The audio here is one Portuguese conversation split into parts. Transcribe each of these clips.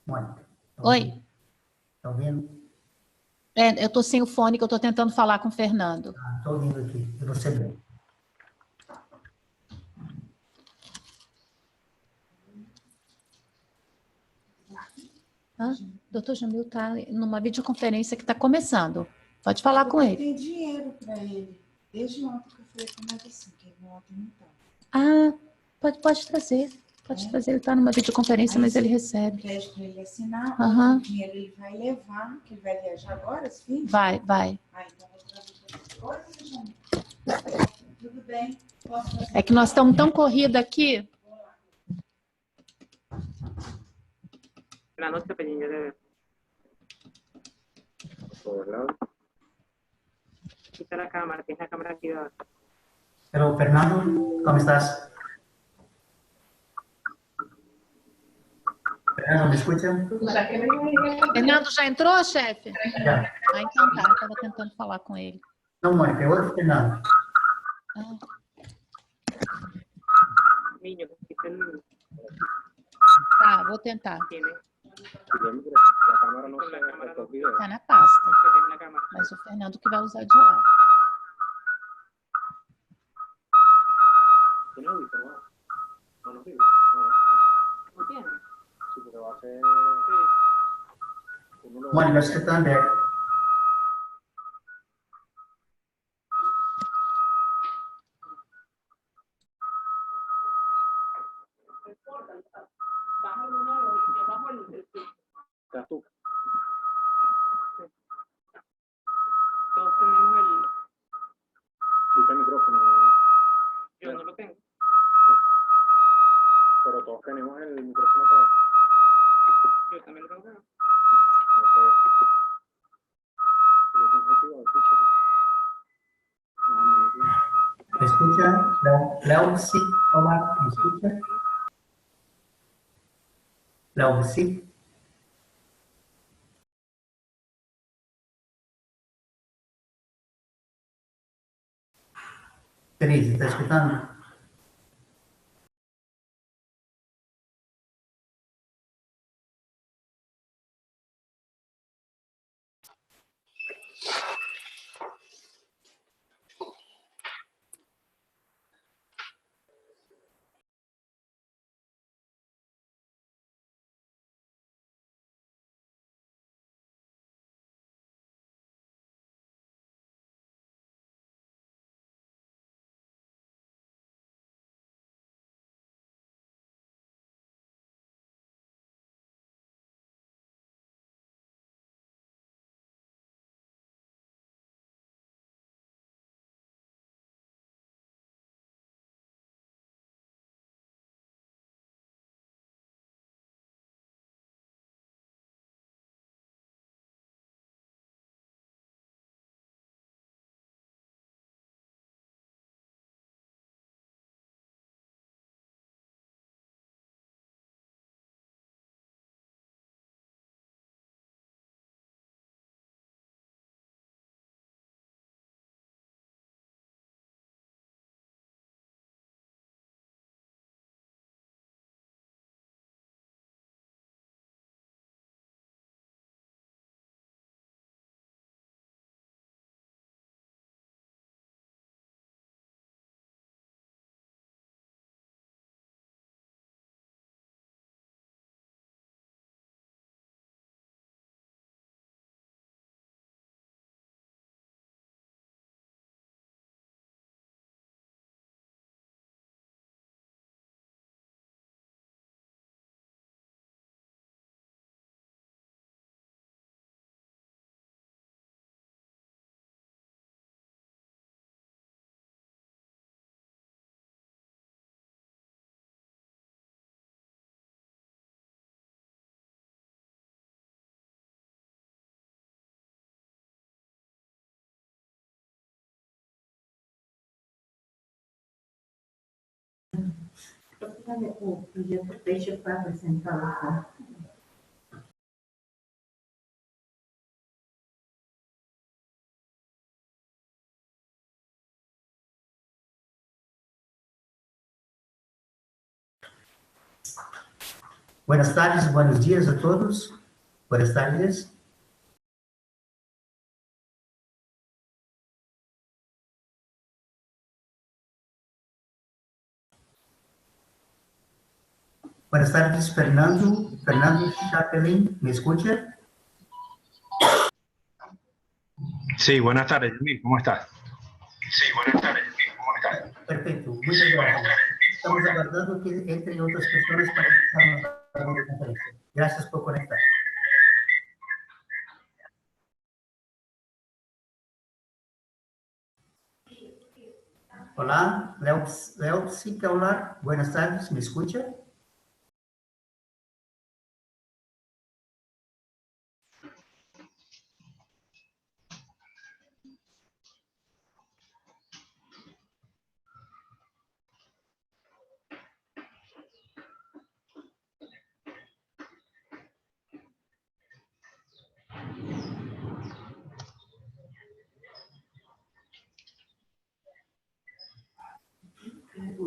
Mônica, tá Oi. ouvindo? Tá ouvindo? Eu tô sem o fone, que eu tô tentando falar com o Fernando. Ah, tô ouvindo aqui, e você bem. Doutor Jamil está numa videoconferência que está começando. Pode falar com ele. Tem dinheiro para ele. Desde ontem que eu falei com ele assim, que ele ontem não tá. Pode trazer. Pode trazer. Ele está numa videoconferência, mas ele recebe. Pede para ele assinar. Aham. O dinheiro ele vai levar, que ele vai viajar agora, filho? Vai. Então vou trazer para você. Oi, Jamil. Tudo bem? Posso fazer? É que nós estamos tão corridos aqui. La noche pequeña de... Quita la cámara, tienes la cámara activada. Pero, Fernando, ¿cómo estás? Fernando, ¿me escuchan? Fernando já entrou, chefe? Já. Então tá. Eu estava tentando falar com ele. Não, Mônica, é outro Fernando. Niño, quita el... Tá, vou tentar. Tiene... La cámara no se estos videos. Tá na pasta. Usted tiene la cámara. Mas o Fernando que vai usar de lá. ¿Tiene audífono? No, no sirve. ¿No tiene? Sí, porque va a ser... Sí. Uno lo... Mônica, acho que está aberto. ¿Estás tú? Todos tenemos el... Quita el micrófono. Yo no lo tengo. Pero todos tenemos el micrófono apagado. Yo también lo tengo. No sé. ¿Lo tienes activado? Escúchate. No, no tiene. ¿Me escucha? Leo, sí. Hola, ¿me escucha? Leo, sí. Cris, ¿está escuchando? O projeto Peixe para apresentar Buenas tardes, buenos días a todos. Buenas tardes. Buenas tardes, Fernando. Fernando Chapelin, ¿me escucha? Sí, buenas tardes, Yamil, ¿cómo estás? Perfecto, muchas gracias. Estamos aguardando que entren otras personas para empezar la conferencia. Gracias por conectar. Hola, Leo Sicalar, buenas tardes, ¿me escucha?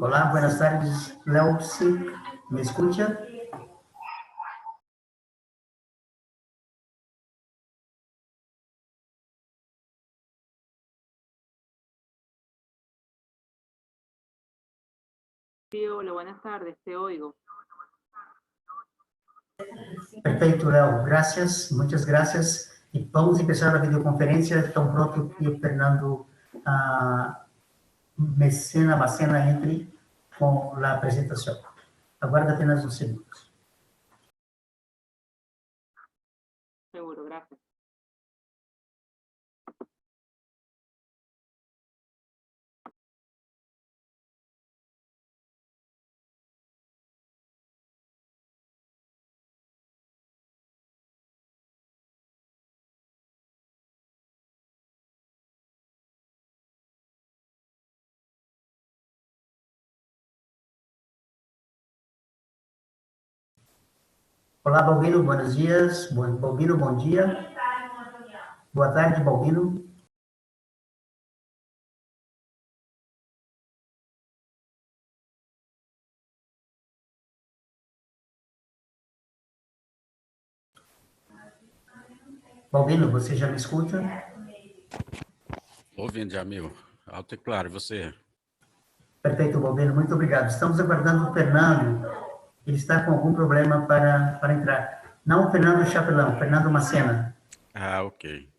Hola, buenas tardes, Leo Sic, ¿me escucha? Sí, hola, buenas tardes, te oigo. Perfecto, Leo, gracias, muchas gracias. Y vamos a empezar la videoconferencia tan pronto que Fernando Macena entre con la presentación. Aguarda apenas uns segundos. Seguro, gracias. Olá, Balbino, buenos dias. Balbino, bom dia. Boa tarde, Balbino. Balbino, você já me escuta? Ouvindo, Jamil. Alto e claro, você. Perfeito, Balbino, muito obrigado. Estamos aguardando o Fernando. Ele está com algum problema para entrar. Não o Fernando Chapelão, o Fernando Macena. Ah, ok.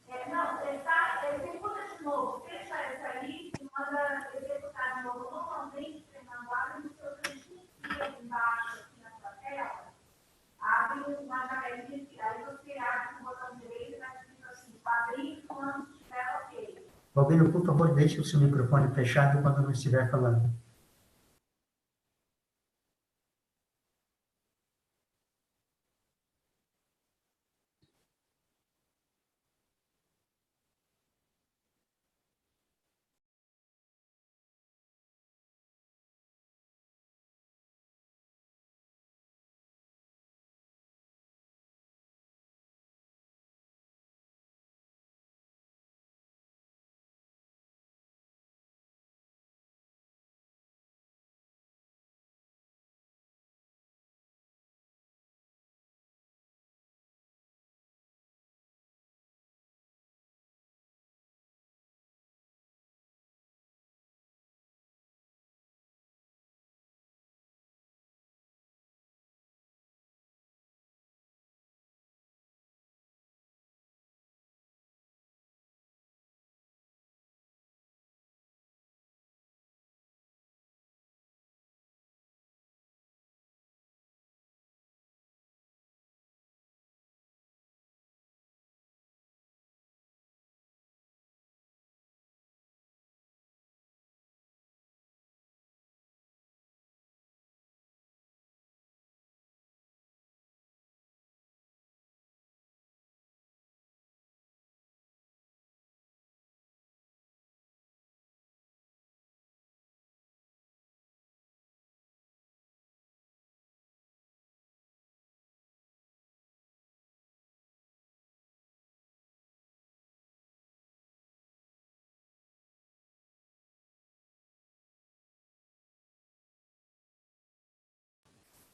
Não, ele escuta de novo, fecha essa aí e manda executar de novo. Normalmente, Fernando, abre no seu cantinho embaixo, aqui na sua tela, abre uma janelinha, aí você abre com o botão direito e vai escrito assim, abrir quando estiver ok. Balbino, por favor, deixe o seu microfone fechado quando não estiver falando.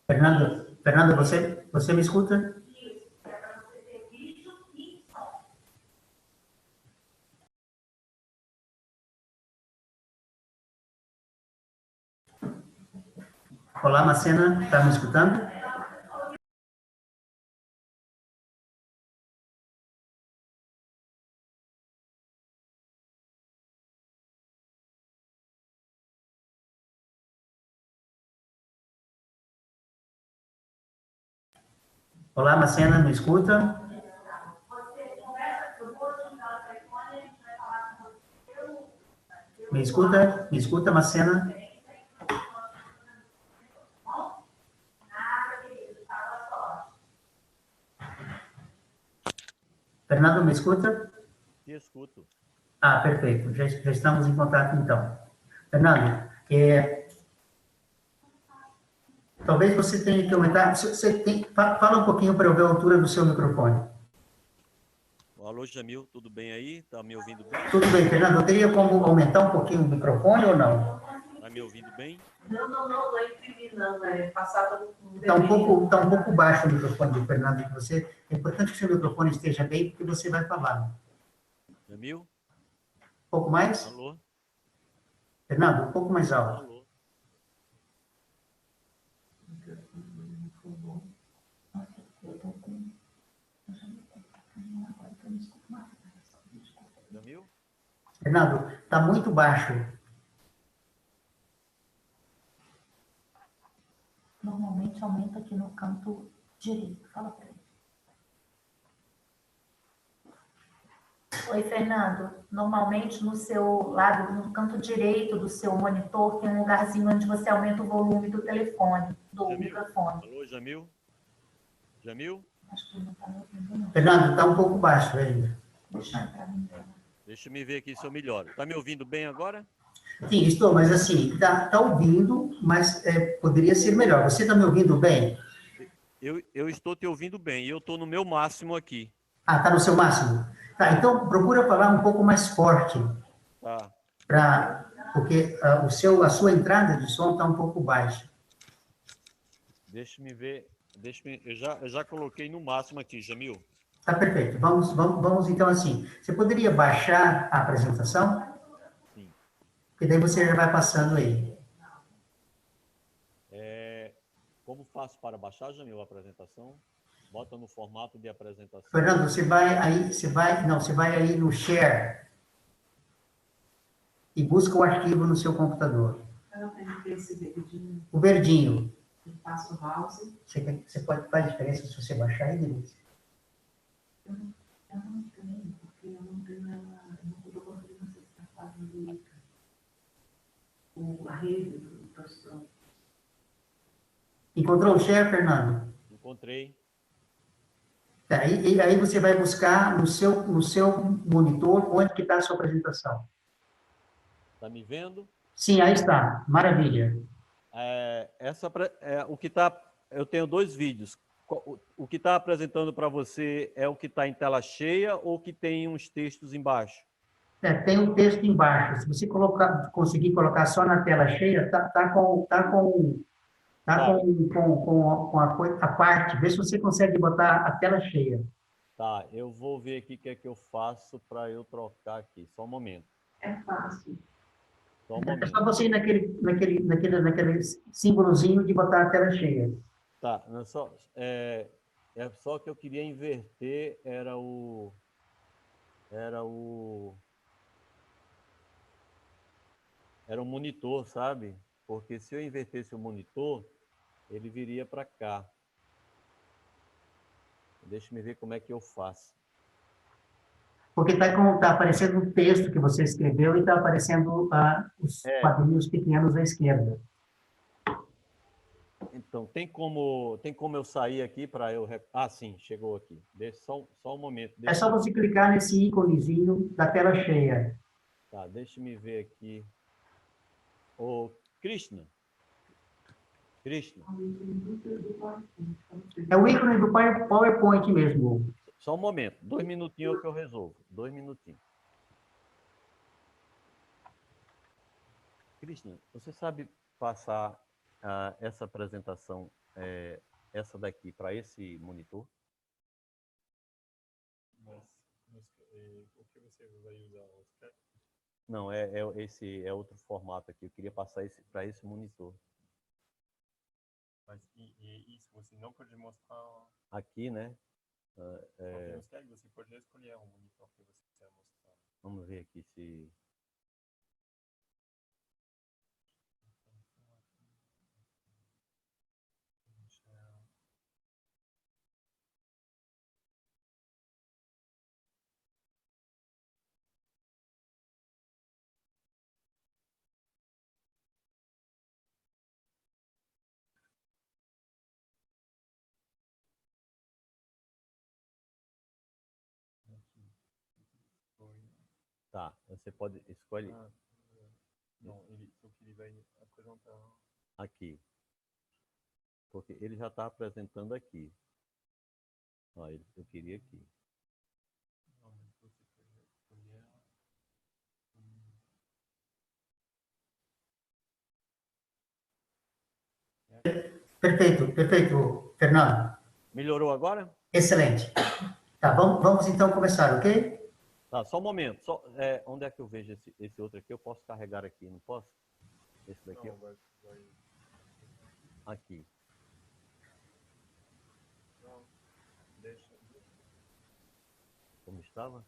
Fernando, você me escuta? Olá, Macena, está me escutando? Olá, Macena, me escuta? Me escuta? Me escuta, Macena? Fernando, me escuta? Te escuto. Ah, perfeito. Já estamos em contato, então. Fernando, talvez você tenha que aumentar... Fala um pouquinho para eu ver a altura do seu microfone. Alô, Jamil, tudo bem aí? Tá me ouvindo bem? Tudo bem, Fernando. Eu teria como aumentar um pouquinho o microfone ou não? Tá me ouvindo bem? Não é inclinando, é passar pelo... Está um pouco baixo o microfone do Fernando. É importante que o seu microfone esteja bem, porque você vai falar. Jamil? Um pouco mais? Alô? Fernando, um pouco mais alto. Alô? Jamil? Fernando, está muito baixo. Normalmente aumenta aqui no canto direito. Fala para ele. Oi, Fernando. Normalmente no seu lado, no canto direito do seu monitor, tem um lugarzinho onde você aumenta o volume do telefone, do Jamil? microfone. Alô, Jamil? Jamil? Acho que ele não está me ouvindo, não. Fernando, está um pouco baixo ainda. Deixa eu entrar no dela. Deixa eu me ver aqui se eu melhoro. Tá me ouvindo bem agora? Sim, estou, mas assim, tá ouvindo, mas poderia ser melhor. Você está me ouvindo bem? Eu estou te ouvindo bem e eu estou no meu máximo aqui. Ah, está no seu máximo? Tá, então procura falar um pouco mais forte, Tá. porque a sua entrada de som está um pouco baixa. Deixa eu me ver. Eu já coloquei no máximo aqui, Jamil. Tá perfeito. Vamos então assim. Você poderia baixar a apresentação? Sim. Porque daí você já vai passando aí. Como faço para baixar, Jamil, a apresentação? Bota no formato de apresentação. Fernando, você vai aí no Share e busca o arquivo no seu computador. Ela tem esse verdinho, O verdinho. passa o mouse. Você pode fazer diferença se você baixar aí, Denise? Eu não tenho, porque eu não tenho ela, eu não estou conseguindo acessar a página do ICA. A rede do pastor. Encontrou o Share, Fernando? Encontrei. Tá, e aí você vai buscar no seu monitor onde que está a sua apresentação. Tá me vendo? Sim, aí está. Maravilha. O que tá, eu tenho dois vídeos. O que está apresentando para você é o que está em tela cheia ou que tem uns textos embaixo? Tem um texto embaixo. Se você conseguir colocar só na tela cheia, tá com a parte. Vê se você consegue botar a tela cheia. Tá, eu vou ver aqui o que é que eu faço para eu trocar aqui. Só um momento. É fácil. Só um É momento. só você ir naquele símbolozinho de botar a tela cheia. Tá, é só que eu queria inverter, era o monitor, sabe? Porque se eu invertesse o monitor, ele viria para cá. Deixa eu ver como é que eu faço. Porque tá aparecendo um texto que você escreveu e está aparecendo os quadrinhos pequenos à esquerda. Então, tem como eu sair aqui para eu... Ah, sim, chegou aqui. Deixa só um momento. É só você clicar nesse íconezinho da tela cheia. Tá, deixa eu me ver aqui. Ô, Krishna. É o ícone do PowerPoint mesmo. Só um momento. 2 minutinhos que eu resolvo. 2 minutinhos. Krishna, você sabe passar essa apresentação essa daqui para esse monitor? O que você vai usar? O Skype? Não, esse é outro formato aqui. Eu queria passar para esse monitor. Mas isso você não pode mostrar Aqui, né? no Skype, você pode escolher um monitor que você quer mostrar. Vamos ver aqui se... Tá, você pode escolher Não, ele vai apresentar aqui. Porque ele já está apresentando aqui. Ó, eu queria aqui. Não, mas você pode escolher Perfeito, Fernando. Melhorou agora? Excelente. Tá, vamos então começar, ok? Tá, só um momento. Onde é que eu vejo esse outro aqui? Eu posso carregar aqui, não posso? Esse daqui? Não, vai. Aqui. Não, deixa. Como estava?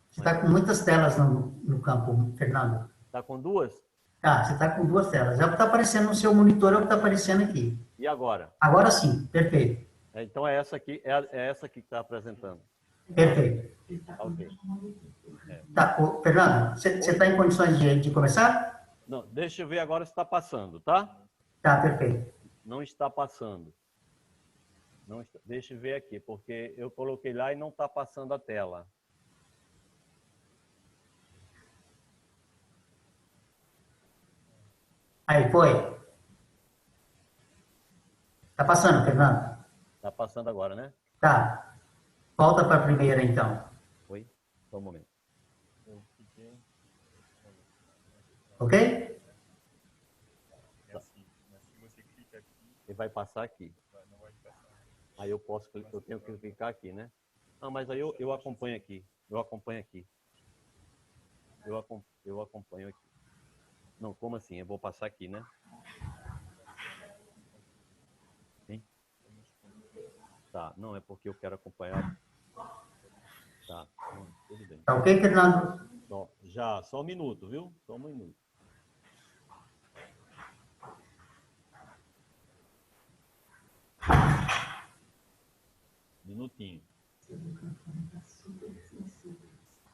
Você está com muitas telas no campo, Fernando. Está com duas? Tá, você está com duas telas. É o que está aparecendo no seu monitor, é o que está aparecendo aqui. E agora? Agora sim, perfeito. Então é essa aqui, é essa aqui que está apresentando. Perfeito. Ok. Tá, Fernando, você está em condições de começar? Não, deixa eu ver agora se está passando, tá? Tá, perfeito. Não está passando. Não está, deixa eu ver aqui, porque eu coloquei lá e não está passando a tela. Aí, foi. Tá passando, Fernando? Está passando agora, né? Tá. Volta para a primeira, então. Oi? Só um momento. Eu fiquei. Ok? Mas se você clica aqui, Ele vai passar aqui. não vai passar. Aí eu tenho que clicar aqui, né? Ah, mas aí eu acompanho aqui. Eu acompanho aqui. Eu acompanho aqui. Não, como assim? Eu vou passar aqui, né? Sim? Tá, não, é porque eu quero acompanhar. Tá, tudo bem. Tá ok, Fernando? Já, só um minuto, viu? Só um minuto. Minutinho.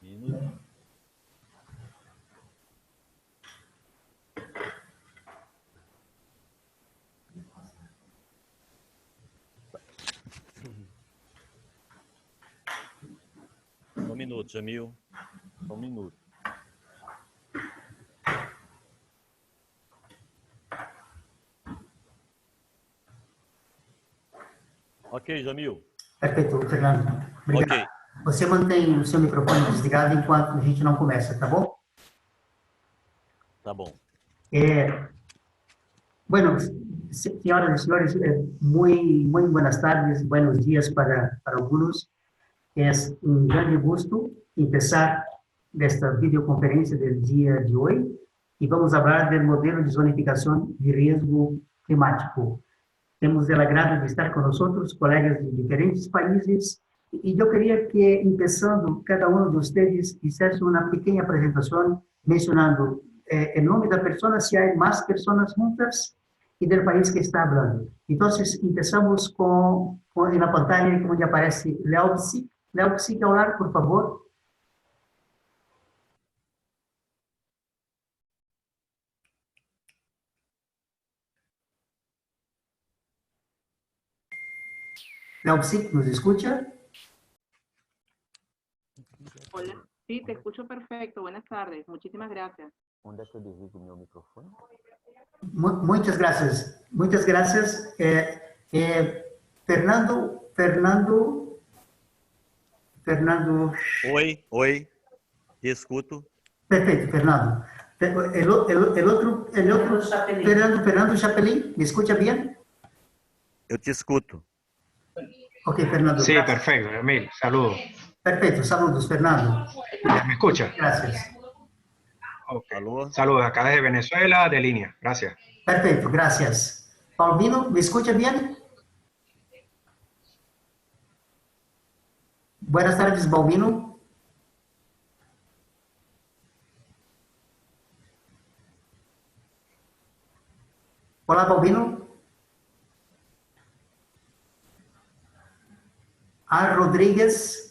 Minutinho. Só um minuto, Jamil. Só um minuto. Ok, Jamil. Perfeito, Fernando. Obrigado. Ok. Você mantém o seu microfone desligado enquanto a gente não começa, tá bom? Tá bom. Bueno, senhoras e senhores, muy buenas tardes, buenos días para algunos. Es un gran gusto empezar esta videoconferencia del día de hoy y vamos a hablar del modelo de zonificación de riesgo climático. Temos o agrado de estar com nosotros, colegas de diferentes países, e eu queria que, empezando, cada um de vocês fizesse uma pequena apresentação, mencionando o nome da pessoa, se há mais pessoas juntas, e do país que está falando. Então, começamos com na pantalla, como já aparece, Léo Psic. Léo Psic, hablar, por favor. Léo Psic, ¿nos escucha? Hola, sí, te escucho perfecto. Buenas tardes. Muchísimas gracias. Onde é que eu desligo o meu microfone? Muitas graças. Muitas graças. Fernando. Oi. Escuto. Perfeito, Fernando. El otro, Fernando Chapelín, ¿me escucha bien? Eu te escuto. Ok, Fernando. Sí, Gracias. perfecto, Yamil. Saludos. Perfecto, saludos, Fernando. ¿Me escucha? Gracias. Ok. Alô? Saludos acá desde Venezuela, de línea. Gracias. Perfecto, gracias. Paulino, ¿me escucha bien? Buenas tardes, Balbino. Olá, Balbino. A Rodríguez.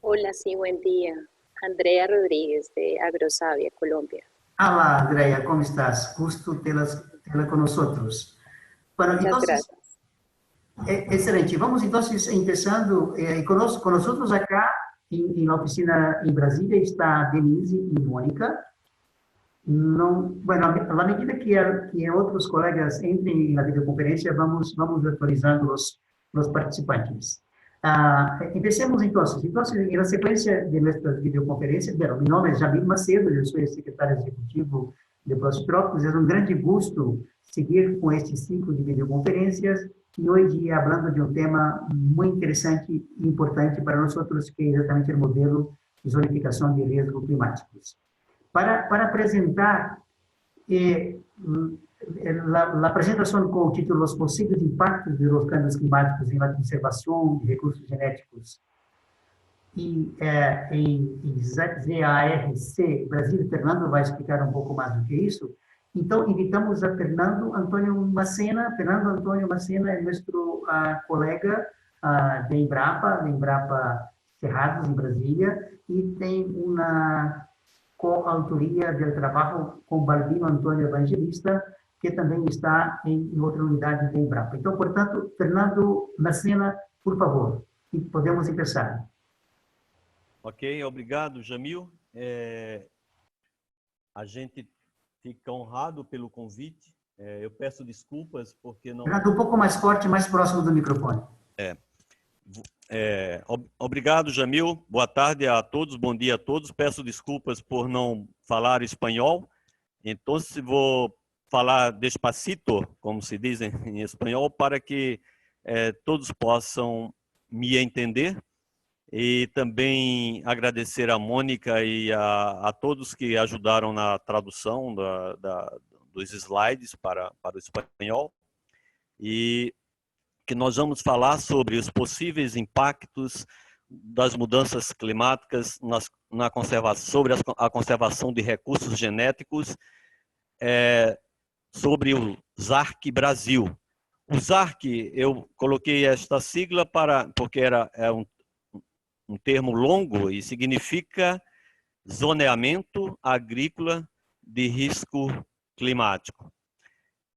Hola, sí, buen día. Andrea Rodríguez, de Agrosavia, Colombia. Olá, Andrea, ¿cómo estás? Gusto tê-la con nosotros. Bueno, Muchas entonces, gracias. excelente. Vamos entonces empezando. Con nosotros acá en la oficina en Brasilia está Denise y Mónica. No, bueno, a la medida que otros colegas entren en la videoconferencia, vamos actualizando los participantes. Empecemos entonces. Entonces, en la secuencia de nuestras videoconferencias, bueno, mi nombre es Jamil Macedo, eu sou o secretário executivo de Protrópicos. É um grande gosto seguir com este ciclo de videoconferências e hoje falando de um tema muito interessante e importante para nós outros, que é exatamente o modelo de zonificação de riscos climáticos. Para apresentar a apresentação com o título Os possíveis impactos dos cambios climáticos na conservação de recursos genéticos e em ZARC Brasil, Fernando vai explicar um pouco mais do que isso. Então, invitamos a Fernando Antônio Macena. Fernando Antônio Macena é nosso colega de Embrapa Cerrados, em Brasília, e tem uma coautoria do trabalho com Balbino Antônio Evangelista, que também está em outra unidade da Embrapa. Então, portanto, Fernando Macena, por favor, e podemos começar. Ok, obrigado, Jamil. A gente fica honrado pelo convite. Eu peço desculpas porque não... Fernando, um pouco mais forte, mais próximo do microfone. Obrigado, Jamil. Boa tarde a todos, bom dia a todos. Peço desculpas por não falar espanhol. Então, vou falar despacito, como se diz em espanhol, para que todos possam me entender. E também agradecer a Mônica e a todos que ajudaram na tradução dos slides para o espanhol. E que nós vamos falar sobre os possíveis impactos das mudanças climáticas na conservação, sobre a conservação de recursos genéticos, sobre o ZARC Brasil. O ZARC, eu coloquei esta sigla porque é um termo longo e significa Zoneamento Agrícola de Risco Climático.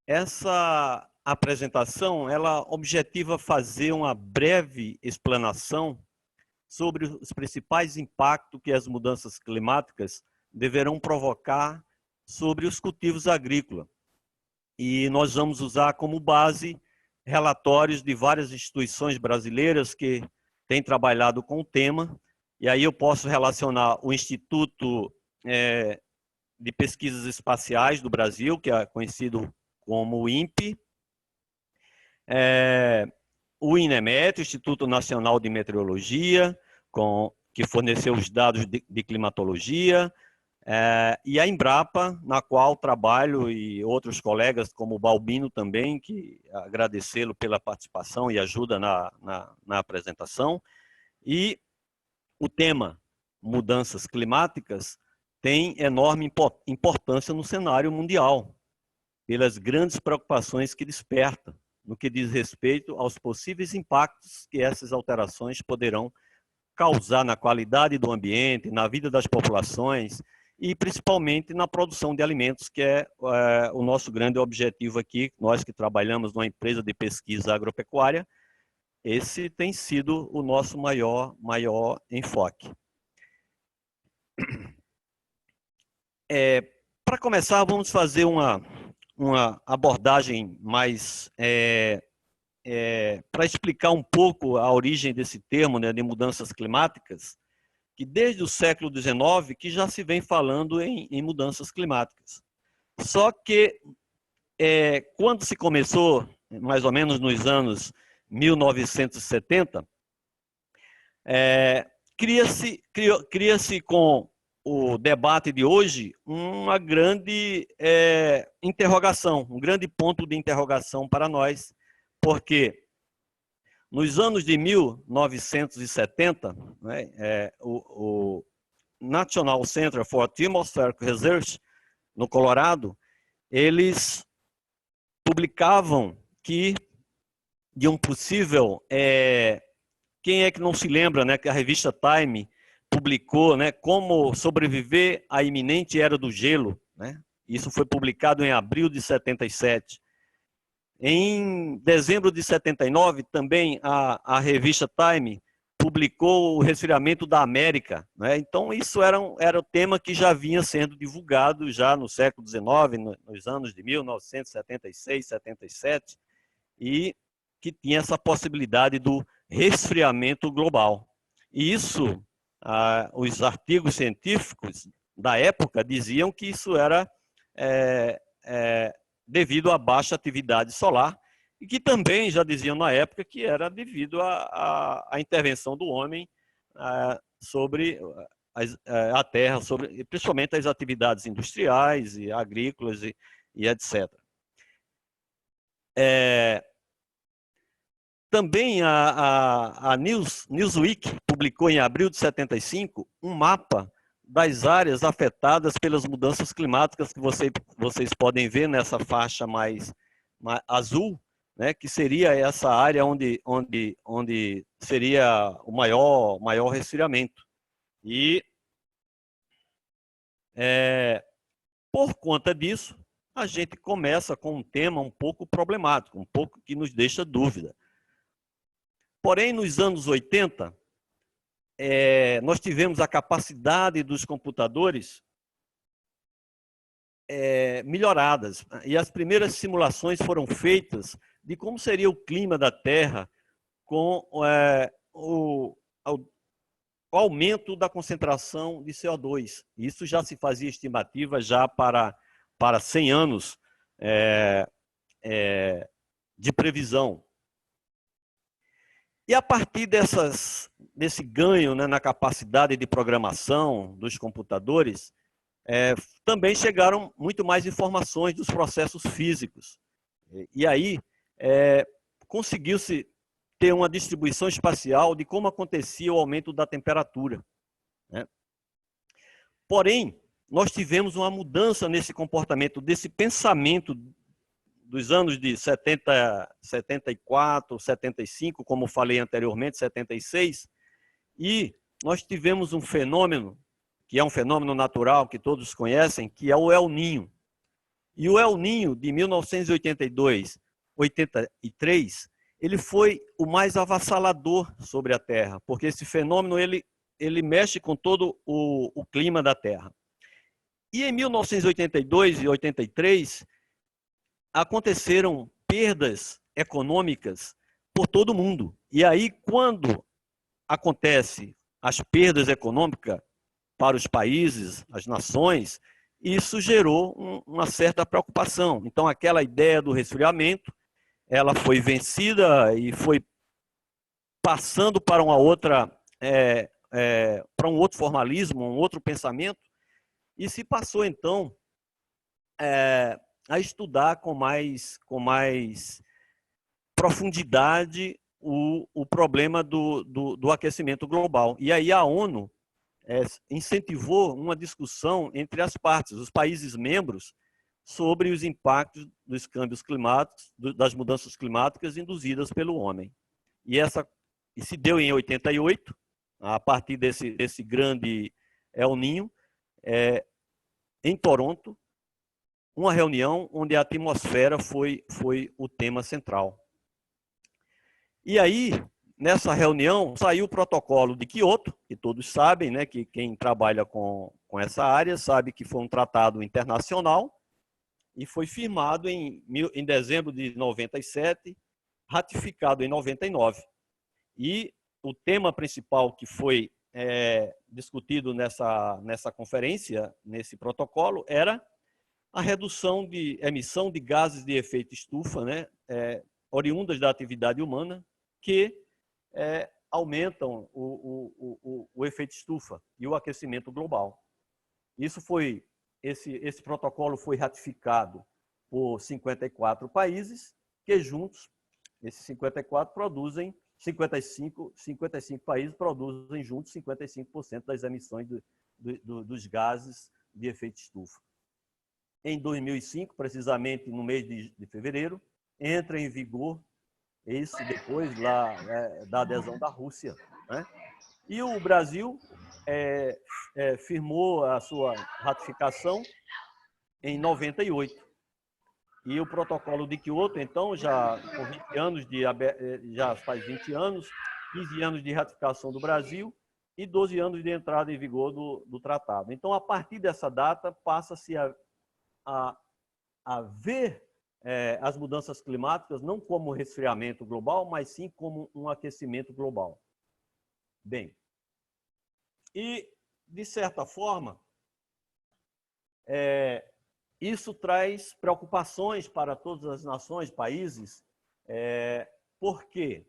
Essa apresentação, ela objetiva fazer uma breve explanação sobre os principais impactos que as mudanças climáticas deverão provocar sobre os cultivos agrícolas. E nós vamos usar como base relatórios de várias instituições brasileiras que têm trabalhado com o tema, e aí eu posso relacionar o Instituto de Pesquisas Espaciais do Brasil, que é conhecido como o INPE, o INEMET, Instituto Nacional de Meteorologia, que forneceu os dados de climatologia, e a Embrapa, na qual trabalho, e outros colegas, como o Balbino também, que agradecê-lo pela participação e ajuda na apresentação. E o tema mudanças climáticas tem enorme importância no cenário mundial, pelas grandes preocupações que desperta, no que diz respeito aos possíveis impactos que essas alterações poderão causar na qualidade do ambiente, na vida das populações e principalmente na produção de alimentos, que é o nosso grande objetivo aqui, nós que trabalhamos numa empresa de pesquisa agropecuária. Esse tem sido o nosso maior enfoque. Para começar, vamos fazer uma abordagem mais para explicar um pouco a origem desse termo, né, de mudanças climáticas, que desde o século XIX que já se vem falando em mudanças climáticas. Só que quando se começou, mais ou menos nos anos 1970, cria-se com o debate de hoje uma grande interrogação, um grande ponto de interrogação para nós, porque nos anos de 1970, né, o National Center for Atmospheric Research, no Colorado, eles publicavam que de um possível... quem é que não se lembra, né, que a revista Time publicou, né, como sobreviver à iminente era do gelo, né? Isso foi publicado em abril de 77. Em dezembro de 79, também a revista Time publicou o resfriamento da América, né? Então isso era o tema que já vinha sendo divulgado já no século XIX, nos anos de 1976, 77, e que tinha essa possibilidade do resfriamento global. E isso, os artigos científicos da época diziam que isso era devido à baixa atividade solar, e que também já diziam na época que era devido à intervenção do homem sobre a Terra, principalmente as atividades industriais e agrícolas e etc. Também a Newsweek publicou em abril de 75 um mapa das áreas afetadas pelas mudanças climáticas que vocês podem ver nessa faixa mais azul, né, que seria essa área onde seria o maior resfriamento. E por conta disso, a gente começa com um tema um pouco problemático, um pouco que nos deixa dúvida. Porém, nos anos 80, nós tivemos a capacidade dos computadores melhoradas. E as primeiras simulações foram feitas de como seria o clima da Terra com o aumento da concentração de CO2. Isso já se fazia estimativa já para 100 anos de previsão. E a partir desse ganho, né, na capacidade de programação dos computadores, também chegaram muito mais informações dos processos físicos. E aí conseguiu-se ter uma distribuição espacial de como acontecia o aumento da temperatura, né? Porém, nós tivemos uma mudança nesse comportamento, desse pensamento dos anos de 74, 75, como falei anteriormente, 76, e nós tivemos um fenômeno, que é um fenômeno natural que todos conhecem, que é o El Niño. E o El Niño de 1982, 83, ele foi o mais avassalador sobre a Terra, porque esse fenômeno ele mexe com todo o clima da Terra. E em 1982 e 83, aconteceram perdas econômicas por todo o mundo. E aí, quando acontece as perdas econômicas para os países, as nações, isso gerou uma certa preocupação. Então, aquela ideia do resfriamento, ela foi vencida e foi passando para uma outra, para um outro formalismo, um outro pensamento, e se passou, então, a estudar com mais profundidade o problema do aquecimento global. E aí a ONU incentivou uma discussão entre as partes, os países membros, sobre os impactos dos câmbios climáticos, das mudanças climáticas induzidas pelo homem. E se deu em 88, a partir desse grande El Niño, em Toronto, uma reunião onde a atmosfera foi o tema central. E aí, nessa reunião, saiu o protocolo de Kyoto, que todos sabem, né, que quem trabalha com essa área sabe que foi um tratado internacional e foi firmado em dezembro de 97, ratificado em 99. E o tema principal que foi discutido nessa conferência, nesse protocolo, era a redução de emissão de gases de efeito estufa, né, oriundas da atividade humana, que aumentam o efeito estufa e o aquecimento global. Esse protocolo foi ratificado por 54 países, que juntos, esses 54 produzem 55 países produzem juntos 55% das emissões dos gases de efeito estufa. Em 2005, precisamente no mês de fevereiro, entra em vigor isso depois da adesão da Rússia, né? E o Brasil firmou a sua ratificação em 98. E o protocolo de Kyoto, então, já com 20 anos já faz 20 anos, 15 anos de ratificação do Brasil e 12 anos de entrada em vigor do tratado. Então, a partir dessa data, passa-se a ver as mudanças climáticas não como resfriamento global, mas sim como um aquecimento global. Bem, e, de certa forma, isso traz preocupações para todas as nações, países, porque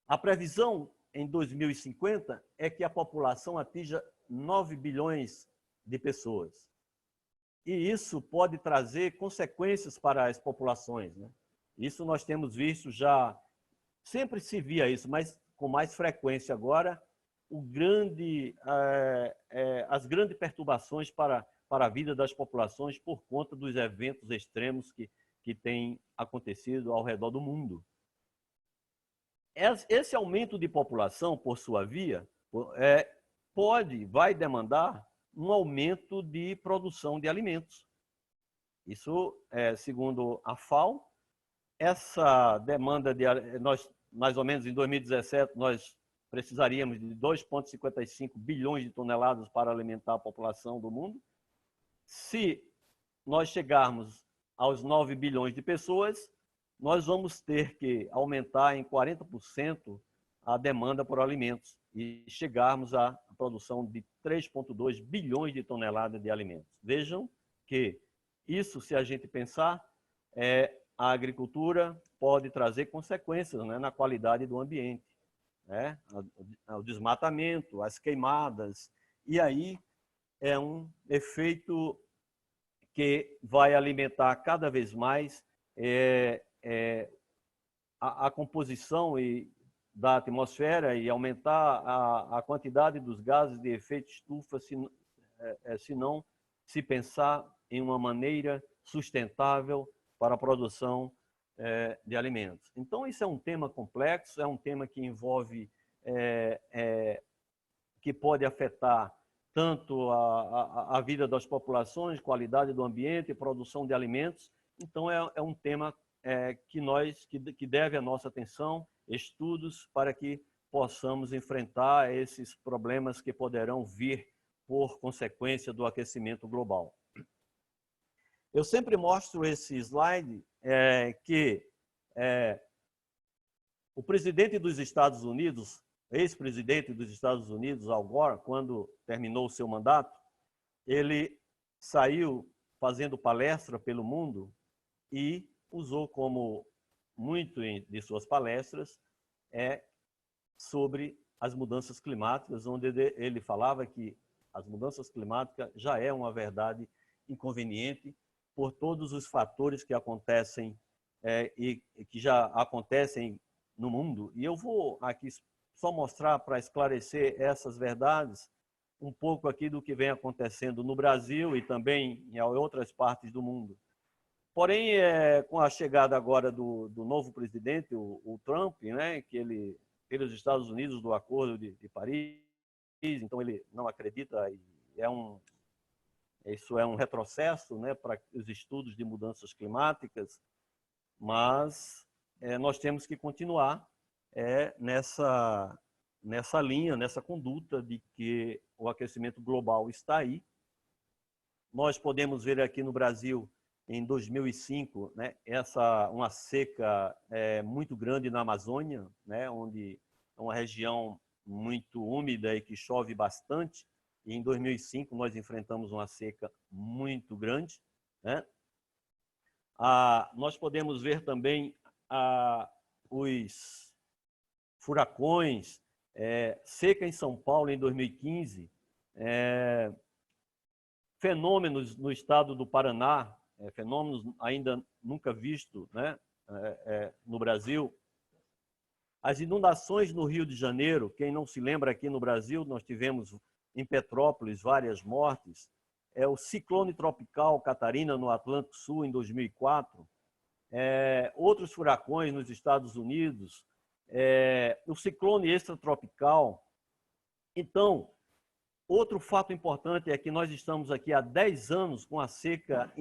a previsão em 2050 é que a população atinja 9 bilhões de pessoas. E isso pode trazer consequências para as populações, né? Isso nós temos visto já, sempre se via isso, mas com mais frequência agora, as grandes perturbações para a vida das populações por conta dos eventos extremos que têm acontecido ao redor do mundo. Esse aumento de população, por sua via, vai demandar um aumento de produção de alimentos. Isso, segundo a FAO, essa demanda nós mais ou menos em 2017 nós precisaríamos de 2,55 bilhões de toneladas para alimentar a população do mundo. Se nós chegarmos aos 9 bilhões de pessoas, nós vamos ter que aumentar em 40% a demanda por alimentos e chegarmos à produção de 3,2 bilhões de toneladas de alimentos. Vejam que isso, se a gente pensar, a agricultura pode trazer consequências, né, na qualidade do ambiente, né, o desmatamento, as queimadas, e aí é um efeito que vai alimentar cada vez mais a composição da atmosfera e aumentar a quantidade dos gases de efeito estufa, se não se pensar em uma maneira sustentável para a produção de alimentos. Então, isso é um tema complexo, é um tema que envolve, que pode afetar tanto a vida das populações, qualidade do ambiente, produção de alimentos. Então, é um tema que deve a nossa atenção, estudos para que possamos enfrentar esses problemas que poderão vir por consequência do aquecimento global. Eu sempre mostro esse slide que o presidente dos Estados Unidos, ex-presidente dos Estados Unidos, Al Gore, quando terminou o seu mandato, ele saiu fazendo palestra pelo mundo e usou como muito de suas palestras sobre as mudanças climáticas, onde ele falava que as mudanças climáticas já é uma verdade inconveniente por todos os fatores que acontecem e que já acontecem no mundo. E eu vou aqui só mostrar, para esclarecer essas verdades, um pouco aqui do que vem acontecendo no Brasil e também em outras partes do mundo. Porém, com a chegada agora do novo presidente, o Trump, né, que ele, pelos Estados Unidos, do Acordo de Paris, então ele não acredita, e isso é um retrocesso, né, para os estudos de mudanças climáticas, mas nós temos que continuar nessa linha, nessa conduta de que o aquecimento global está aí. Nós podemos ver aqui no Brasil, em 2005, né, uma seca muito grande na Amazônia, né, onde é uma região muito úmida e que chove bastante. E em 2005 nós enfrentamos uma seca muito grande. né? Nós podemos ver também os furacões, seca em São Paulo em 2015, fenômenos no estado do Paraná, fenômenos ainda nunca vistos, né, no Brasil. As inundações no Rio de Janeiro, quem não se lembra, aqui no Brasil, nós tivemos em Petrópolis várias mortes. O ciclone tropical Catarina no Atlântico Sul em 2004, outros furacões nos Estados Unidos, o ciclone extratropical. Então, outro fato importante é que nós estamos aqui há 10 anos com a seca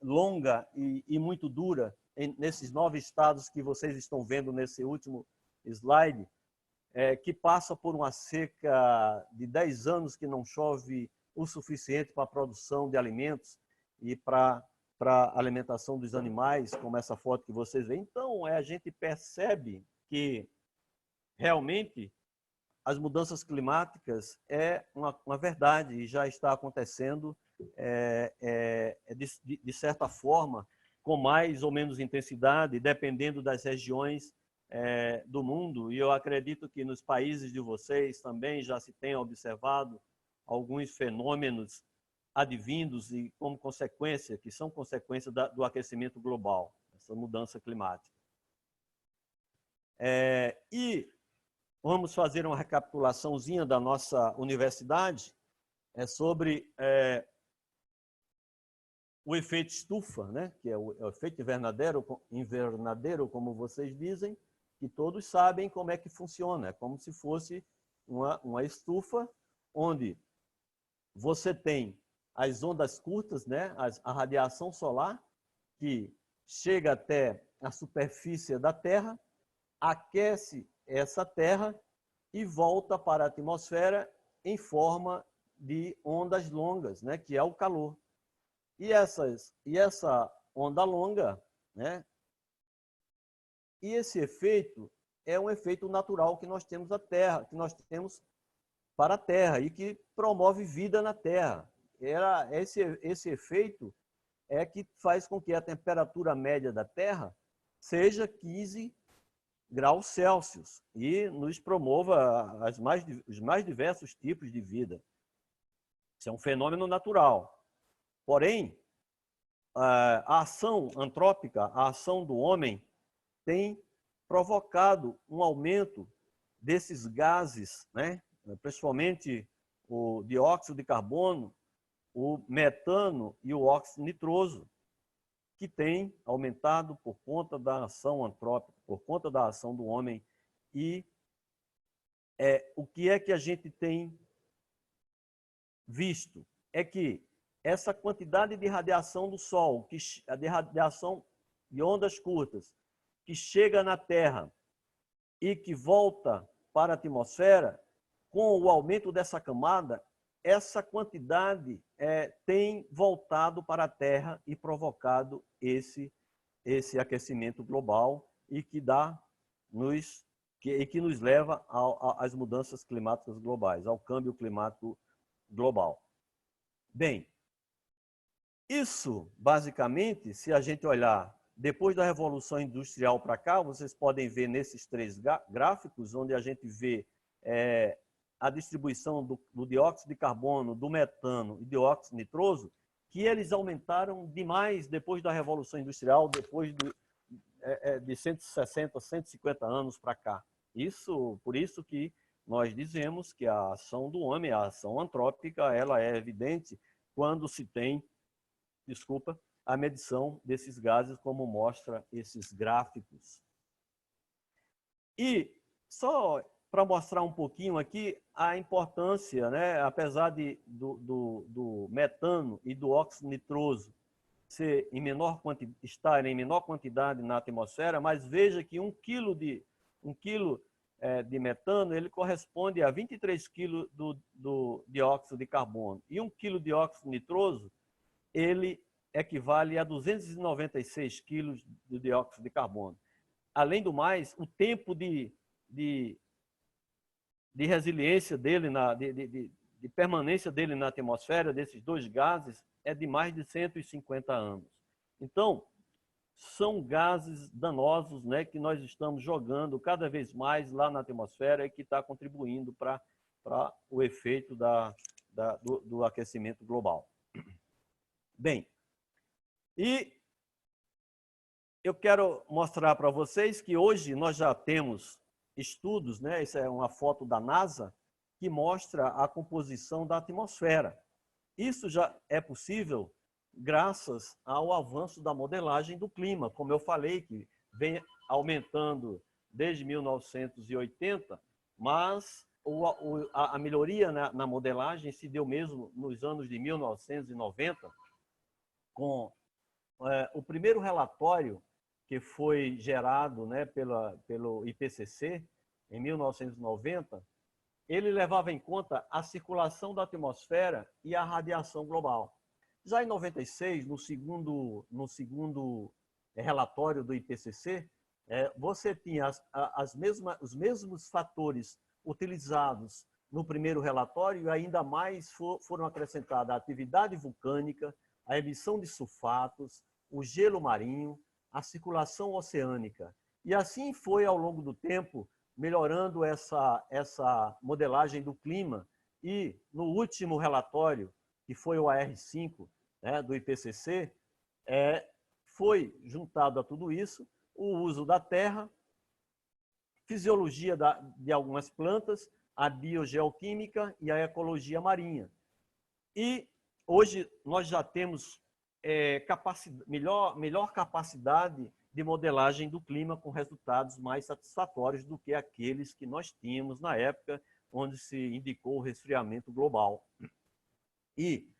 longa e muito dura nesses 9 estados que vocês estão vendo nesse último slide, que passa por uma seca de 10 anos que não chove o suficiente para a produção de alimentos e para a alimentação dos animais, como essa foto que vocês veem. Então, a gente percebe que realmente as mudanças climáticas é uma verdade e já está acontecendo, de certa forma, com mais ou menos intensidade, dependendo das regiões do mundo. E eu acredito que nos países de vocês também já se tenha observado alguns fenômenos advindos e como consequência, que são consequência do aquecimento global, essa mudança climática. E vamos fazer uma recapitulaçãozinha da nossa universidade sobre o efeito estufa, né? Que é o efeito invernadeiro, como vocês dizem, que todos sabem como é que funciona. É como se fosse uma estufa onde você tem as ondas curtas, né? A radiação solar, que chega até a superfície da Terra, aquece essa Terra e volta para a atmosfera em forma de ondas longas, né? Que é o calor. E essa onda longa, né? E esse efeito é um efeito natural que nós temos na Terra, que nós temos para a Terra e que promove vida na Terra. Esse efeito é que faz com que a temperatura média da Terra seja 15 graus Celsius e nos promova os mais diversos tipos de vida. Isso é um fenômeno natural. Porém, a ação antrópica, a ação do homem, tem provocado um aumento desses gases, né? Principalmente o dióxido de carbono, o metano e o óxido nitroso, que tem aumentado por conta da ação antrópica, por conta da ação do homem. E o que é que a gente tem visto? É que essa quantidade de radiação do Sol, de radiação de ondas curtas, que chega na Terra e que volta para a atmosfera, com o aumento dessa camada, essa quantidade tem voltado para a Terra e provocado esse aquecimento global e que nos leva às mudanças climáticas globais, ao câmbio climático global. Bem, isso, basicamente, se a gente olhar depois da Revolução Industrial para cá, vocês podem ver nesses 3 gráficos, onde a gente vê a distribuição do dióxido de carbono, do metano e do óxido nitroso, que eles aumentaram demais depois da Revolução Industrial, depois de 160, 150 anos para cá. Por isso que nós dizemos que a ação do homem, a ação antrópica, ela é evidente quando se tem, a medição desses gases, como mostra esses gráficos. E só para mostrar um pouquinho aqui a importância, né, apesar do metano e do óxido nitroso estarem em menor quantidade na atmosfera, mas veja que 1 quilo de metano ele corresponde a 23 quilos do dióxido de carbono. E 1 quilo de óxido nitroso ele equivale a 296 quilos de dióxido de carbono. Além do mais, o tempo de resiliência dele, de de permanência dele na atmosfera, desses dois gases, é de mais de 150 anos. Então, são gases danosos, né, que nós estamos jogando cada vez mais lá na atmosfera e que está contribuindo para o efeito do aquecimento global. Bem, e eu quero mostrar para vocês que hoje nós já temos estudos, né, essa é uma foto da NASA, que mostra a composição da atmosfera. Isso já é possível graças ao avanço da modelagem do clima, como eu falei, que vem aumentando desde 1980, mas a melhoria na modelagem se deu mesmo nos anos de 1990, com o primeiro relatório que foi gerado, né, pelo IPCC, em 1990, ele levava em conta a circulação da atmosfera e a radiação global. Já em 96, no segundo relatório do IPCC, você tinha os mesmos fatores utilizados no primeiro relatório e ainda mais foram acrescentadas a atividade vulcânica, a emissão de sulfatos, o gelo marinho, a circulação oceânica. E assim foi ao longo do tempo, melhorando essa modelagem do clima. E no último relatório, que foi o AR5, né, do IPCC, foi juntado a tudo isso o uso da terra, fisiologia de algumas plantas, a biogeoquímica e a ecologia marinha. E hoje nós já temos melhor capacidade de modelagem do clima com resultados mais satisfatórios do que aqueles que nós tínhamos na época onde se indicou o resfriamento global. E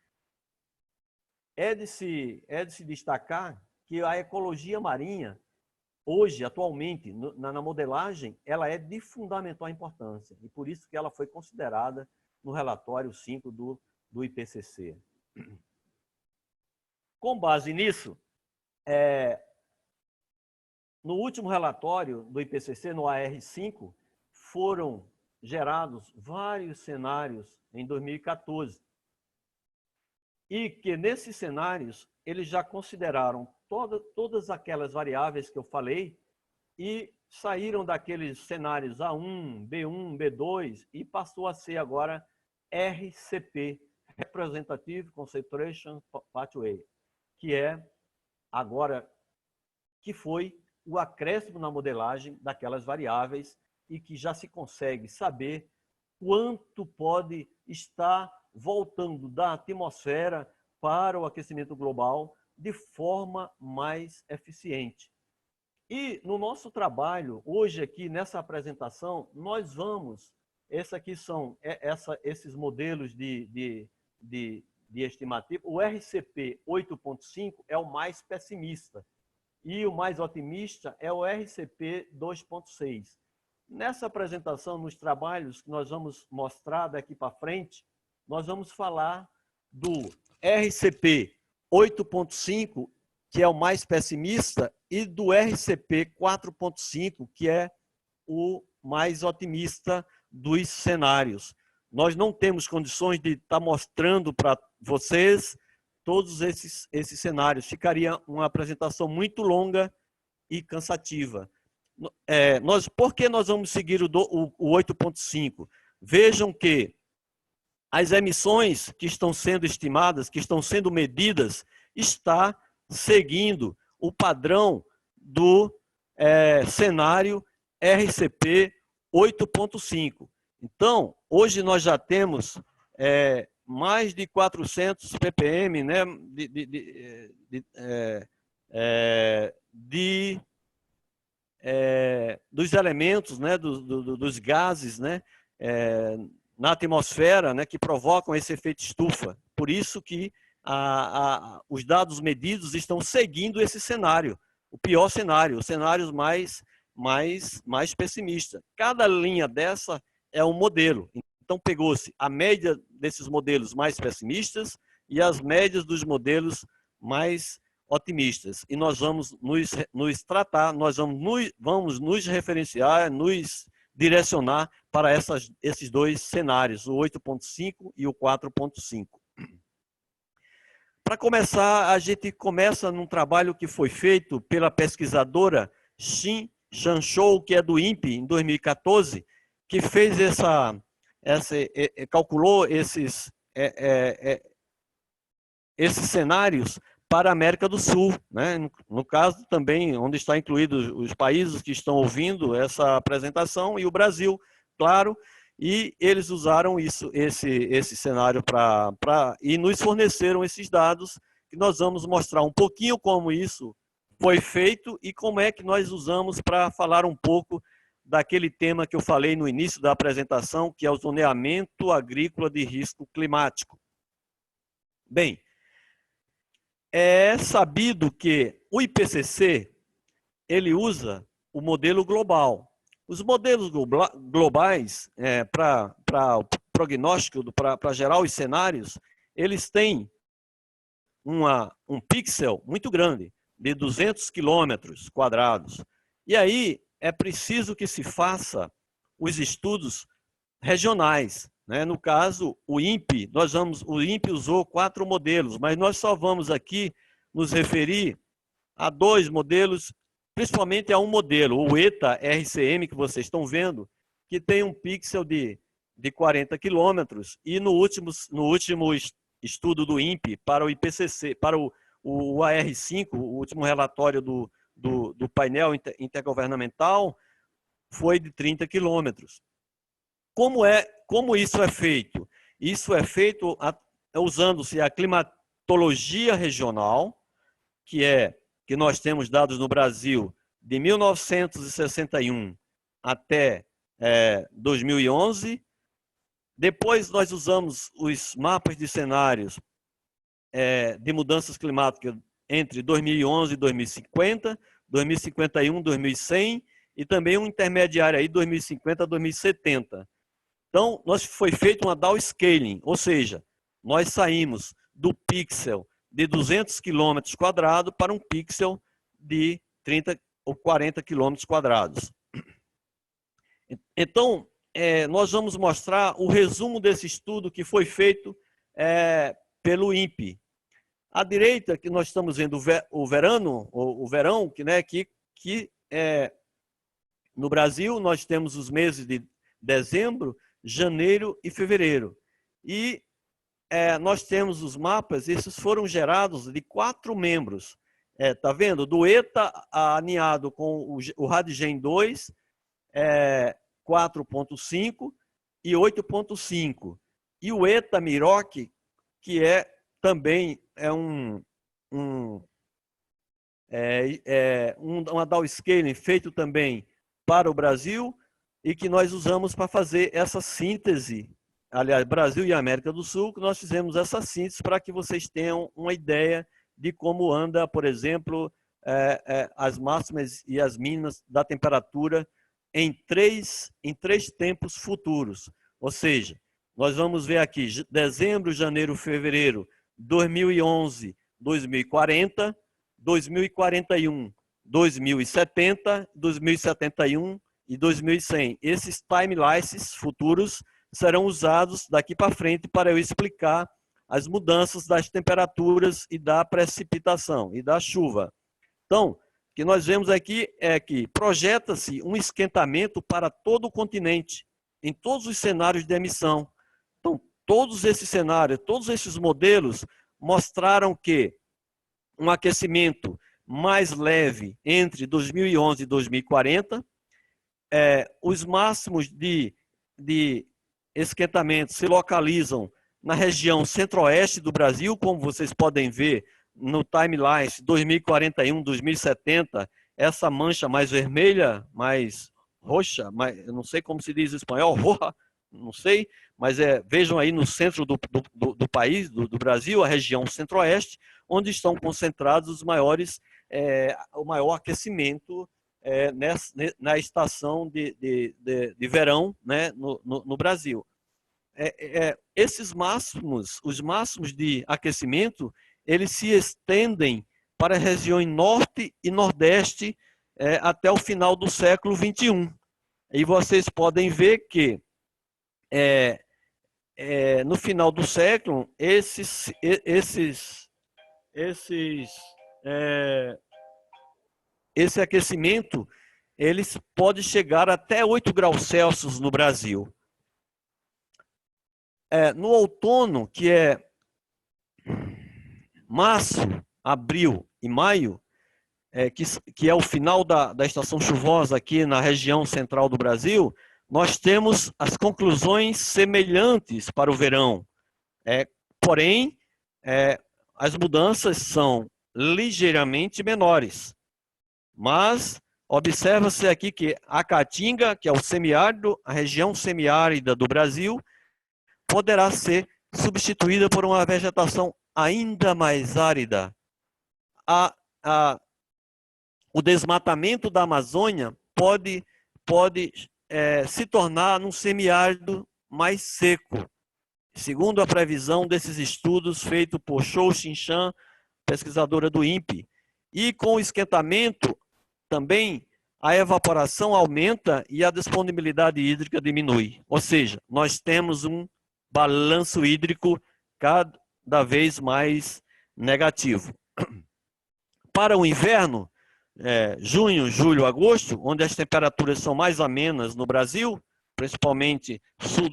é de se destacar que a ecologia marinha, hoje, atualmente, na modelagem, ela é de fundamental importância. E por isso que ela foi considerada no relatório 5 do IPCC. Com base nisso, no último relatório do IPCC, no AR5, foram gerados vários cenários em 2014. E que nesses cenários, eles já consideraram todas aquelas variáveis que eu falei e saíram daqueles cenários A1, B1, B2 e passou a ser agora RCP, Representative Concentration Pathway, que foi o acréscimo na modelagem daquelas variáveis e que já se consegue saber quanto pode estar voltando da atmosfera para o aquecimento global de forma mais eficiente. E no nosso trabalho, hoje aqui nessa apresentação, nós vamos, esses modelos de estimativa, o RCP 8.5 é o mais pessimista e o mais otimista é o RCP 2.6. Nessa apresentação, nos trabalhos que nós vamos mostrar daqui para frente, nós vamos falar do RCP 8.5, que é o mais pessimista, e do RCP 4.5, que é o mais otimista dos cenários. Nós não temos condições de estar mostrando para vocês todos esses cenários. Ficaria uma apresentação muito longa e cansativa. Por que nós vamos seguir o 8.5? Vejam que as emissões que estão sendo estimadas, que estão sendo medidas, está seguindo o padrão do cenário RCP 8.5. Então, hoje nós já temos mais de 400 ppm, né, dos elementos, né, dos gases, né, na atmosfera, né, que provocam esse efeito estufa. Por isso que os dados medidos estão seguindo esse cenário, o pior cenário, os cenários mais pessimistas. Cada linha dessa é um modelo. Então, pegou-se a média desses modelos mais pessimistas e as médias dos modelos mais otimistas. E nós vamos nos tratar, nós vamos nos referenciar, nos direcionar para esses dois cenários, o 8.5 e o 4.5. Para começar, a gente começa num trabalho que foi feito pela pesquisadora Xin Shanshou, que é do INPE, em 2014, que fez calculou esses cenários para a América do Sul, né? No caso também, onde está incluídos os países que estão ouvindo essa apresentação e o Brasil, claro, e eles usaram esse cenário e nos forneceram esses dados, que nós vamos mostrar um pouquinho como isso foi feito e como é que nós usamos para falar um pouco daquele tema que eu falei no início da apresentação, que é o zoneamento agrícola de risco climático. Bem, é sabido que o IPCC, ele usa o modelo global. Os modelos globais, para prognóstico, para gerar os cenários, eles têm um pixel muito grande, de 200 quilômetros quadrados. E aí é preciso que se faça os estudos regionais, né? No caso, o INPE, o INPE usou 4 modelos, mas nós só vamos aqui nos referir a 2 modelos, principalmente a um modelo, o ETA-RCM, que vocês estão vendo, que tem um pixel de 40 quilômetros, e no último estudo do INPE para o IPCC, para o AR5, o último relatório do painel intergovernamental, foi de 30 quilômetros. Como isso é feito? Isso é feito usando-se a climatologia regional, que nós temos dados no Brasil de 1961 até 2011. Depois nós usamos os mapas de cenários de mudanças climáticas entre 2011 e 2050, 2051, 2100 e também um intermediário aí 2050 a 2070. Então, foi feito uma downscaling, ou seja, nós saímos do pixel de 200 km quadrados para um pixel de 30 ou 40 km quadrados. Então, nós vamos mostrar o resumo desse estudo que foi feito pelo INPE. À direita, que nós estamos vendo o verão, que no Brasil nós temos os meses de dezembro, janeiro e fevereiro. E nós temos os mapas, esses foram gerados de 4 membros. Tá vendo? Do ETA alinhado com o RADGEN 2, 4.5 e 8.5. E o ETA Miroc, que também uma downscaling feito também para o Brasil e que nós usamos para fazer essa síntese, aliás, Brasil e América do Sul, que nós fizemos essa síntese para que vocês tenham uma ideia de como anda, por exemplo, as máximas e as mínimas da temperatura em três tempos futuros. Ou seja, nós vamos ver aqui dezembro, janeiro, fevereiro, 2011, 2040, 2041, 2070, 2071 e 2100. Esses timelines futuros serão usados daqui para frente para eu explicar as mudanças das temperaturas e da precipitação e da chuva. Então, o que nós vemos aqui é que projeta-se um esquentamento para todo o continente, em todos os cenários de emissão. Então, todos esses cenários, todos esses modelos mostraram que um aquecimento mais leve entre 2011 e 2040, os máximos de esquentamento se localizam na região centro-oeste do Brasil, como vocês podem ver no timeline 2041, 2070, essa mancha mais vermelha, mais roxa, eu não sei como se diz em espanhol, roja, não sei, mas vejam aí no centro do país, do Brasil, a região centro-oeste, onde estão concentrados o maior aquecimento na estação de verão, né, no Brasil. Esses máximos, os máximos de aquecimento, eles se estendem para as regiões norte e nordeste até o final do século XXI. E vocês podem ver que no final do século, esse aquecimento ele pode chegar até 8 graus Celsius no Brasil. No outono, que é março, abril e maio, que é o final da estação chuvosa aqui na região central do Brasil, nós temos as conclusões semelhantes para o verão. Porém, as mudanças são ligeiramente menores. Mas observa-se aqui que a Caatinga, que é o semiárido, a região semiárida do Brasil, poderá ser substituída por uma vegetação ainda mais árida. O desmatamento da Amazônia pode se tornar num semiárido mais seco, segundo a previsão desses estudos feitos por Chou Xin-Chan, pesquisadora do INPE. E com o esquentamento, também a evaporação aumenta e a disponibilidade hídrica diminui. Ou seja, nós temos um balanço hídrico cada vez mais negativo. Para o inverno, junho, julho, agosto, onde as temperaturas são mais amenas no Brasil, principalmente sul,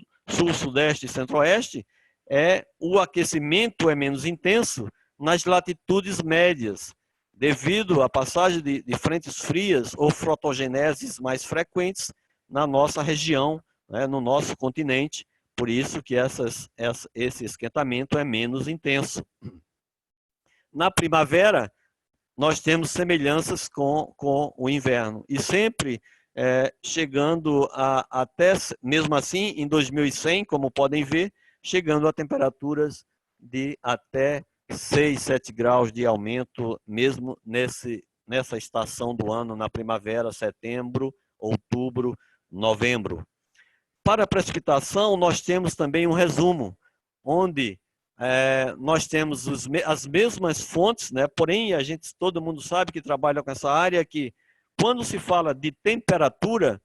sudeste e centro-oeste, o aquecimento é menos intenso nas latitudes médias, devido à passagem de frentes frias ou fotogeneses mais frequentes na nossa região, no nosso continente, por isso que esse esquentamento é menos intenso. Na primavera, nós temos semelhanças com o inverno, e sempre chegando até, mesmo assim, em 2100, como podem ver, chegando a temperaturas de até 6, 7 graus de aumento, mesmo nessa estação do ano, na primavera, setembro, outubro, novembro. Para a precipitação, nós temos também um resumo, onde nós temos as mesmas fontes, porém, todo mundo sabe que trabalha com essa área, que quando se fala de temperatura,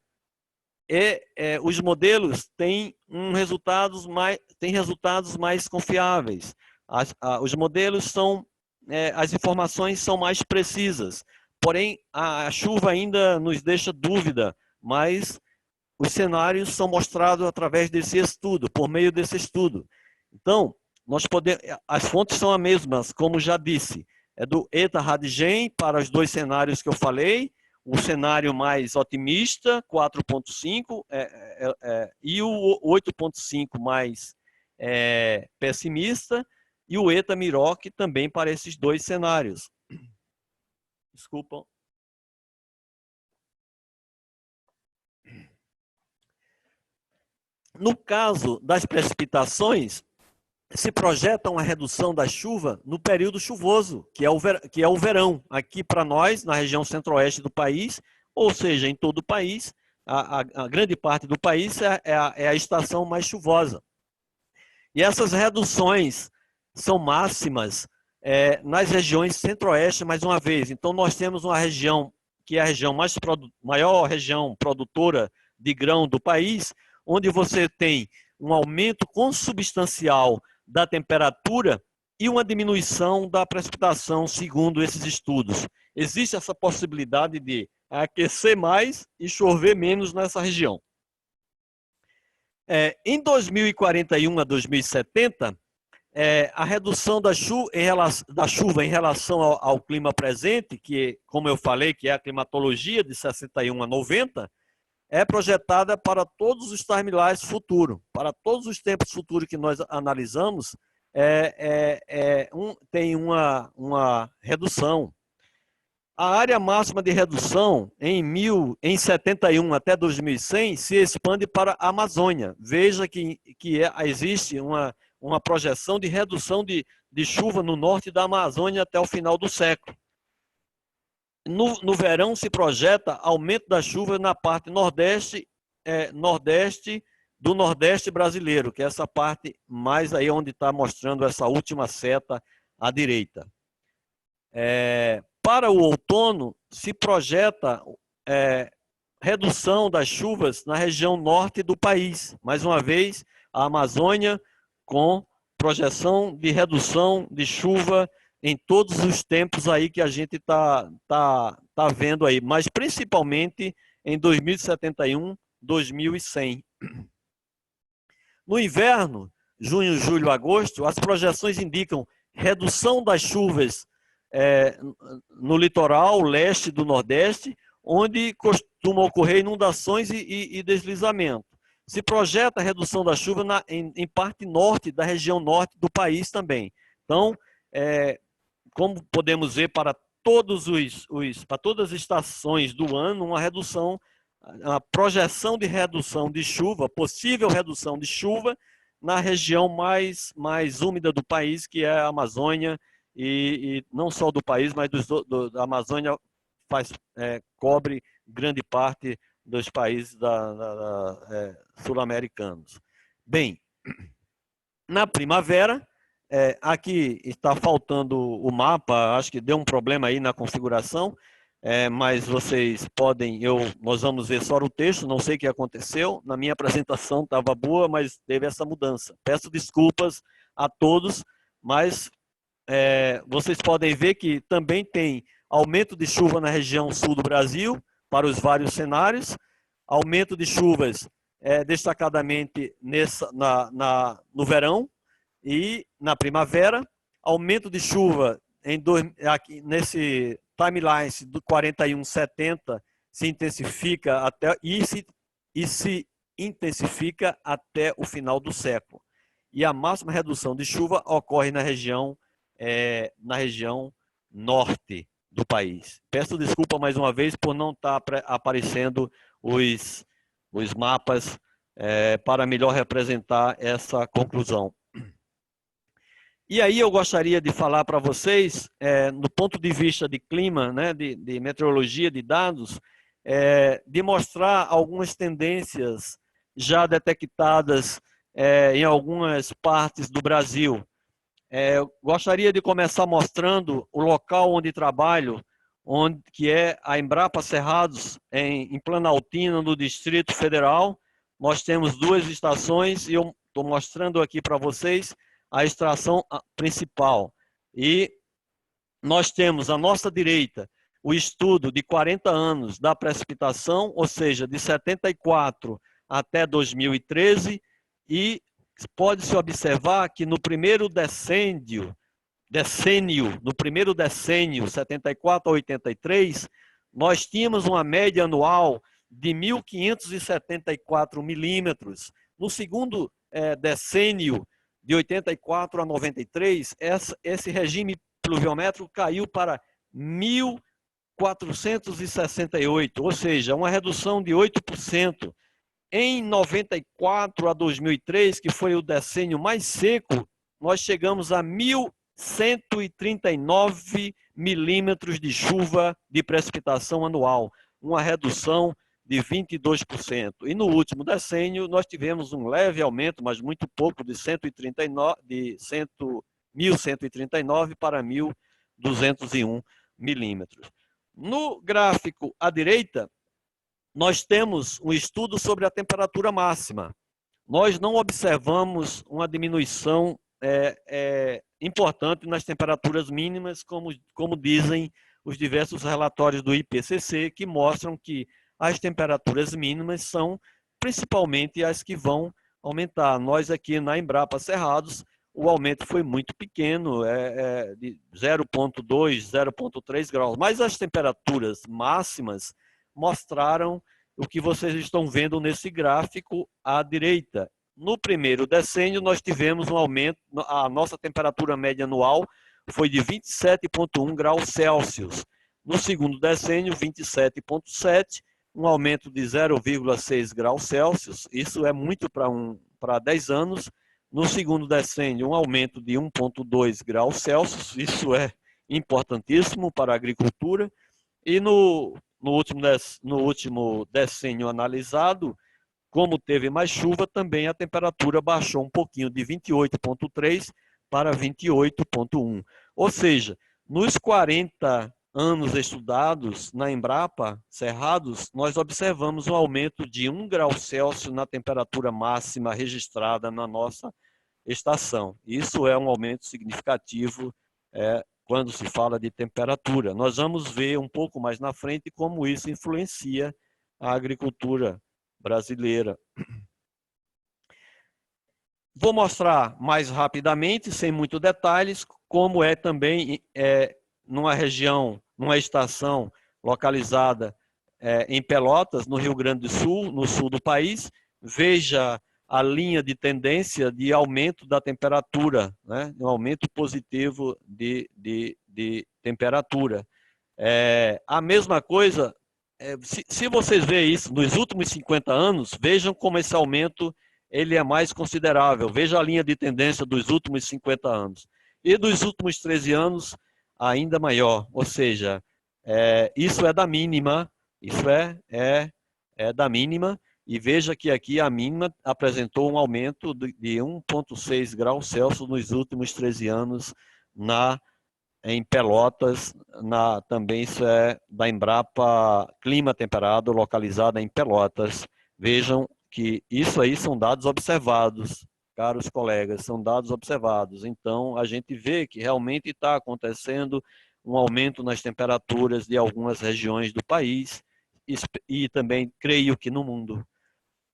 os modelos têm resultados mais confiáveis. Os modelos as informações são mais precisas, porém a chuva ainda nos deixa dúvida, mas os cenários são mostrados através desse estudo, por meio desse estudo. Então, as fontes são as mesmas, como já disse, do ETA Radgen para os dois cenários que eu falei, o cenário mais otimista, 4.5, e o 8.5 mais pessimista, e o ETA Miroc também para esses dois cenários. Desculpa. No caso das precipitações, se projeta uma redução da chuva no período chuvoso, que é o verão. Aqui para nós, na região centro-oeste do país, ou seja, em todo o país, a grande parte do país é a estação mais chuvosa. E essas reduções são máximas nas regiões centro-oeste, mais uma vez. Então, nós temos uma região que é a região maior região produtora de grão do país, onde você tem um aumento consubstancial da temperatura e uma diminuição da precipitação, segundo esses estudos. Existe essa possibilidade de aquecer mais e chover menos nessa região. Em 2041 a 2070, a redução da chuva em relação ao clima presente, que, como eu falei, que é a climatologia de 61 a 90, é projetada para todos os timelines futuros, para todos os tempos futuros que nós analisamos, tem uma redução. A área máxima de redução em 71 até 2100 se expande para a Amazônia. Veja que existe uma projeção de redução de chuva no norte da Amazônia até o final do século. No verão se projeta aumento da chuva na parte nordeste do Nordeste brasileiro, que é essa parte mais aí onde está mostrando essa última seta à direita. Para o outono se projeta redução das chuvas na região norte do país. Mais uma vez, a Amazônia com projeção de redução de chuva em todos os tempos aí que a gente tá vendo aí, mas principalmente em 2071, 2100. No inverno, junho, julho, agosto, as projeções indicam redução das chuvas no litoral leste do Nordeste, onde costuma ocorrer inundações e deslizamento. Se projeta a redução da chuva em parte norte da região norte do país também. Então, como podemos ver para todas as estações do ano, uma projeção de redução de chuva, possível redução de chuva na região mais úmida do país, que é a Amazônia, e não só do país, mas da Amazônia cobre grande parte dos países sul-americanos. Bem, na primavera, aqui está faltando o mapa, acho que deu um problema aí na configuração, mas vocês podem, nós vamos ver só o texto, não sei o que aconteceu, na minha apresentação estava boa, mas teve essa mudança. Peço desculpas a todos, mas vocês podem ver que também tem aumento de chuva na região sul do Brasil, para os vários cenários, aumento de chuvas destacadamente no verão e na primavera, aumento de chuva aqui nesse timeline do 4170 se intensifica se intensifica até o final do século. E a máxima redução de chuva ocorre na região norte do país. Peço desculpa mais uma vez por não estar aparecendo os mapas para melhor representar essa conclusão. E aí eu gostaria de falar para vocês, do ponto de vista de clima, né, de meteorologia, de dados, de mostrar algumas tendências já detectadas em algumas partes do Brasil. Eu gostaria de começar mostrando o local onde trabalho, que é a Embrapa Cerrados, em Planaltina, no Distrito Federal. Nós temos 2 estações e eu estou mostrando aqui para vocês a extração principal. E nós temos à nossa direita o estudo de 40 anos da precipitação, ou seja, de 74 até 2013, e pode-se observar que no primeiro decênio, no primeiro decênio, 74 a 83, nós tínhamos uma média anual de 1.574 milímetros. No segundo decênio, de 84 a 93, esse regime pluviométrico caiu para 1.468, ou seja, uma redução de 8%. Em 94 a 2003, que foi o decênio mais seco, nós chegamos a 1.139 milímetros de chuva de precipitação anual, uma redução de 22%. E no último decênio, nós tivemos um leve aumento, mas muito pouco, de 1.139 para 1.201 milímetros. No gráfico à direita, nós temos um estudo sobre a temperatura máxima. Nós não observamos uma diminuição importante nas temperaturas mínimas, como dizem os diversos relatórios do IPCC, que mostram que as temperaturas mínimas são principalmente as que vão aumentar. Nós aqui na Embrapa Cerrados, o aumento foi muito pequeno, de 0,2, 0,3 graus. Mas as temperaturas máximas mostraram o que vocês estão vendo nesse gráfico à direita. No primeiro decênio, nós tivemos um aumento, a nossa temperatura média anual foi de 27,1 graus Celsius. No segundo decênio, 27,7, um aumento de 0,6 graus Celsius. Isso é muito para 10 anos. No segundo decênio, um aumento de 1,2 graus Celsius. Isso é importantíssimo para a agricultura. E no último decênio analisado, como teve mais chuva, também a temperatura baixou um pouquinho, de 28,3 para 28,1. Ou seja, nos 40 anos estudados na Embrapa, Cerrados, nós observamos um aumento de 1 grau Celsius na temperatura máxima registrada na nossa estação. Isso é um aumento significativo quando se fala de temperatura. Nós vamos ver um pouco mais na frente como isso influencia a agricultura brasileira. Vou mostrar mais rapidamente, sem muitos detalhes, como é também numa região, numa estação localizada em Pelotas, no Rio Grande do Sul, no sul do país. Veja a linha de tendência de aumento da temperatura, né? Um aumento positivo de temperatura. A mesma coisa, se vocês veem isso nos últimos 50 anos, vejam como esse aumento ele é mais considerável. Veja a linha de tendência dos últimos 50 anos. E dos últimos 13 anos, ainda maior. Ou seja, isso é da mínima, isso é da mínima. E veja que aqui a mínima apresentou um aumento de 1,6 graus Celsius nos últimos 13 anos em Pelotas. Também isso é da Embrapa Clima Temperado, localizada em Pelotas. Vejam que isso aí são dados observados, caros colegas, são dados observados. Então, a gente vê que realmente está acontecendo um aumento nas temperaturas de algumas regiões do país e também, creio que no mundo.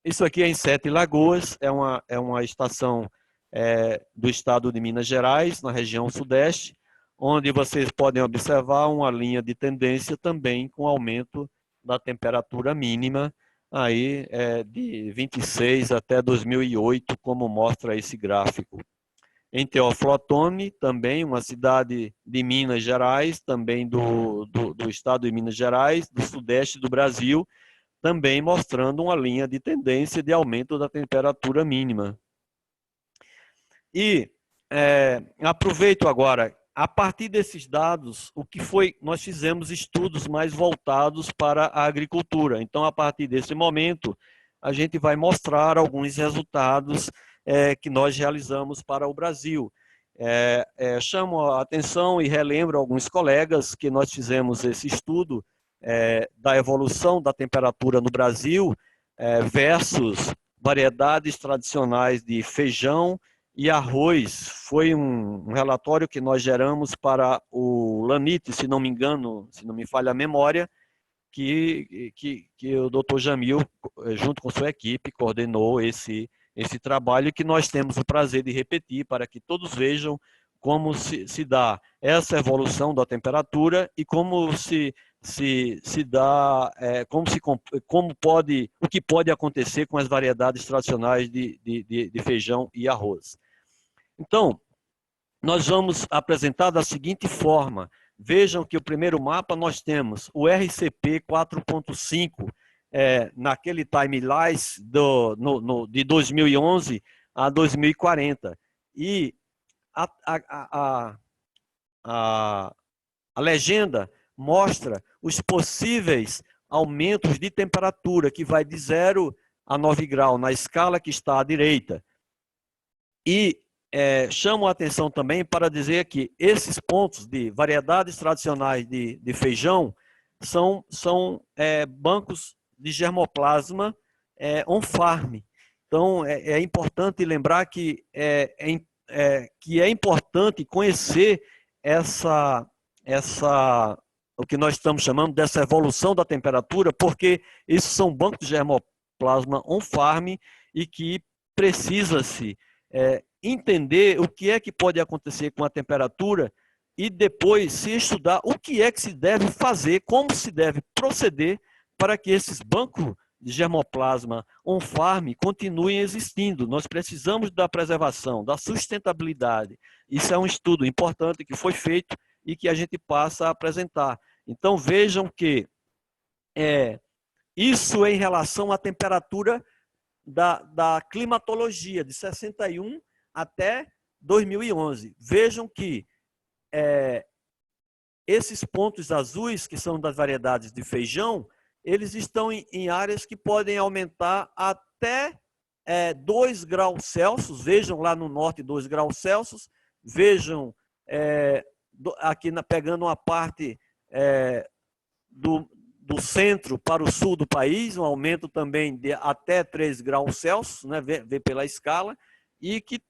Isso aqui é em Sete Lagoas, é uma estação do estado de Minas Gerais, na região sudeste, onde vocês podem observar uma linha de tendência também com aumento da temperatura mínima, aí de 26 até 2008, como mostra esse gráfico. Em Teófilo Otoni, também uma cidade de Minas Gerais, também do estado de Minas Gerais, do sudeste do Brasil, também mostrando uma linha de tendência de aumento da temperatura mínima. E aproveito agora, a partir desses dados, nós fizemos estudos mais voltados para a agricultura. Então, a partir desse momento, a gente vai mostrar alguns resultados que nós realizamos para o Brasil. Chamo a atenção e relembro alguns colegas que nós fizemos esse estudo da evolução da temperatura no Brasil versus variedades tradicionais de feijão e arroz. Foi um relatório que nós geramos para o LANIT, se não me engano, se não me falha a memória, que o Dr. Jamil, junto com sua equipe, coordenou esse trabalho, que nós temos o prazer de repetir para que todos vejam como se dá essa evolução da temperatura e como se dá, o que pode acontecer com as variedades tradicionais de feijão e arroz. Então, nós vamos apresentar da seguinte forma. Vejam que o primeiro mapa nós temos o RCP 4.5, naquele timeline de 2011 a 2040. E a legenda mostra os possíveis aumentos de temperatura, que vai de 0 a 9 graus, na escala que está à direita. E chamo a atenção também para dizer que esses pontos de variedades tradicionais de feijão são bancos de germoplasma on-farm. Então, é importante lembrar que é importante conhecer o que nós estamos chamando dessa evolução da temperatura, porque esses são bancos de germoplasma on-farm e que precisa-se entender o que é que pode acontecer com a temperatura e depois se estudar o que é que se deve fazer, como se deve proceder para que esses bancos de germoplasma on-farm continuem existindo. Nós precisamos da preservação, da sustentabilidade. Isso é um estudo importante que foi feito e que a gente passa a apresentar. Então, vejam que isso em relação à temperatura da climatologia, de 61 até 2011. Vejam que esses pontos azuis, que são das variedades de feijão, eles estão em áreas que podem aumentar até 2 graus Celsius. Vejam lá no norte 2 graus Celsius. Vejam aqui pegando uma parte do centro para o sul do país, um aumento também de até 3 graus Celsius, né, vê pela escala, e que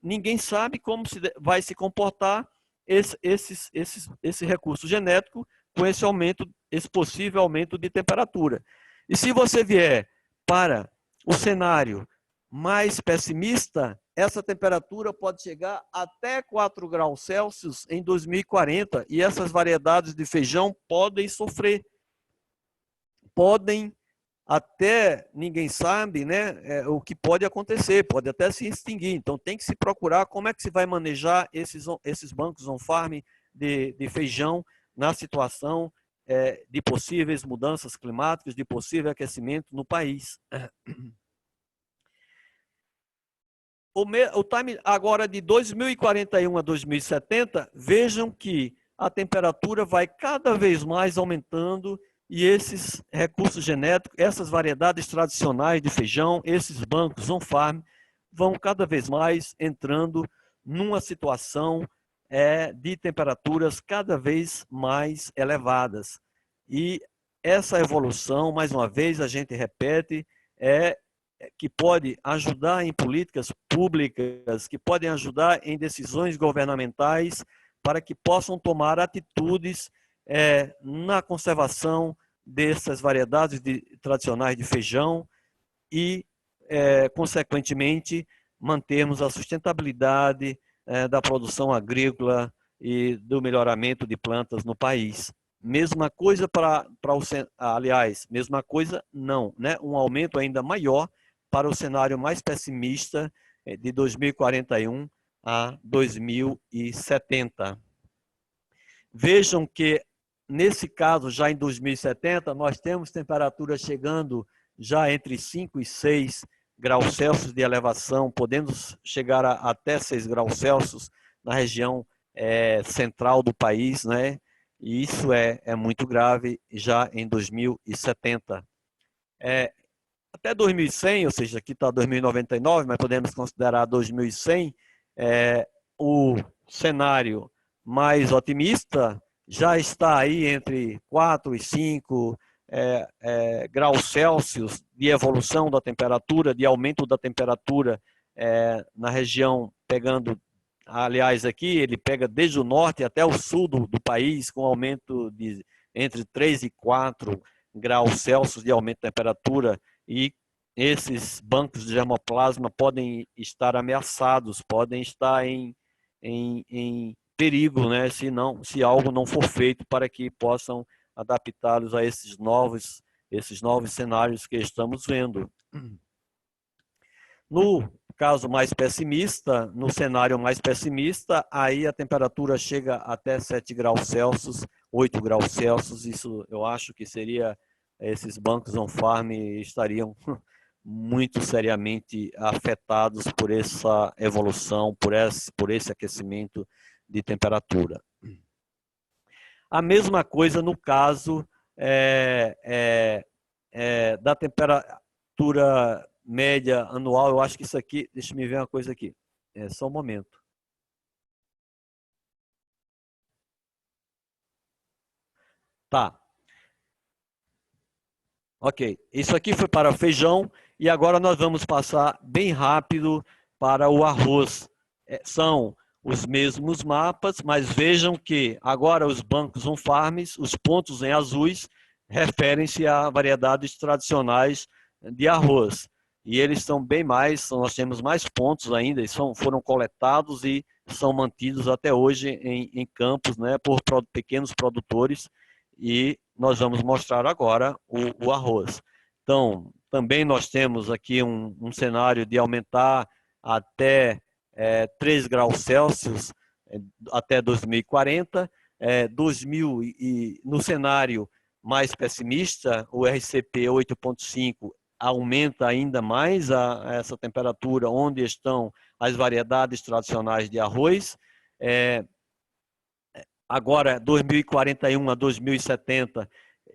ninguém sabe como vai se comportar esse recurso genético com esse possível aumento de temperatura. E se você vier para o cenário mais pessimista, essa temperatura pode chegar até 4 graus Celsius em 2040, e essas variedades de feijão podem sofrer. Podem até, ninguém sabe, né, o que pode acontecer, pode até se extinguir. Então tem que se procurar como é que se vai manejar esses bancos on-farm de feijão na situação de possíveis mudanças climáticas, de possível aquecimento no país. O time agora de 2041 a 2070, vejam que a temperatura vai cada vez mais aumentando e esses recursos genéticos, essas variedades tradicionais de feijão, esses bancos on-farm, vão cada vez mais entrando numa situação de temperaturas cada vez mais elevadas. E essa evolução, mais uma vez, a gente repete, que pode ajudar em políticas públicas, que podem ajudar em decisões governamentais para que possam tomar atitudes na conservação dessas variedades tradicionais de feijão e, consequentemente, mantermos a sustentabilidade da produção agrícola e do melhoramento de plantas no país. Mesma coisa aliás, mesma coisa não, né? Um aumento ainda maior para o cenário mais pessimista de 2041 a 2070. Vejam que, nesse caso, já em 2070, nós temos temperaturas chegando já entre 5 e 6 graus Celsius de elevação, podendo chegar até 6 graus Celsius na região central do país, né? E isso é muito grave já em 2070. Até 2100, ou seja, aqui está 2099, mas podemos considerar 2100, o cenário mais otimista já está aí entre 4 e 5 graus Celsius de evolução da temperatura, de aumento da temperatura na região, pegando, aliás, aqui ele pega desde o norte até o sul do país, com aumento de entre 3 e 4 graus Celsius de aumento de temperatura, e esses bancos de germoplasma podem estar ameaçados, podem estar em perigo, né, se algo não for feito para que possam adaptá-los a esses novos cenários que estamos vendo. No caso mais pessimista, no cenário mais pessimista, aí a temperatura chega até 7 graus Celsius, 8 graus Celsius, isso eu acho que seria, esses bancos on-farm estariam muito seriamente afetados por essa evolução, por esse aquecimento de temperatura. A mesma coisa no caso da temperatura média anual. Eu acho que isso aqui, deixa eu ver uma coisa aqui, só um momento. Tá. Ok, isso aqui foi para feijão e agora nós vamos passar bem rápido para o arroz. São os mesmos mapas, mas vejam que agora os bancos on-farms, os pontos em azuis, referem-se a variedades tradicionais de arroz. E eles são bem mais, nós temos mais pontos ainda, e foram coletados e são mantidos até hoje em campos, né, por pequenos produtores, e nós vamos mostrar agora o arroz. Então, também nós temos aqui um cenário de aumentar até 3 graus Celsius até 2040. No cenário mais pessimista, o RCP 8.5 aumenta ainda mais essa temperatura onde estão as variedades tradicionais de arroz. Agora, 2041 a 2070,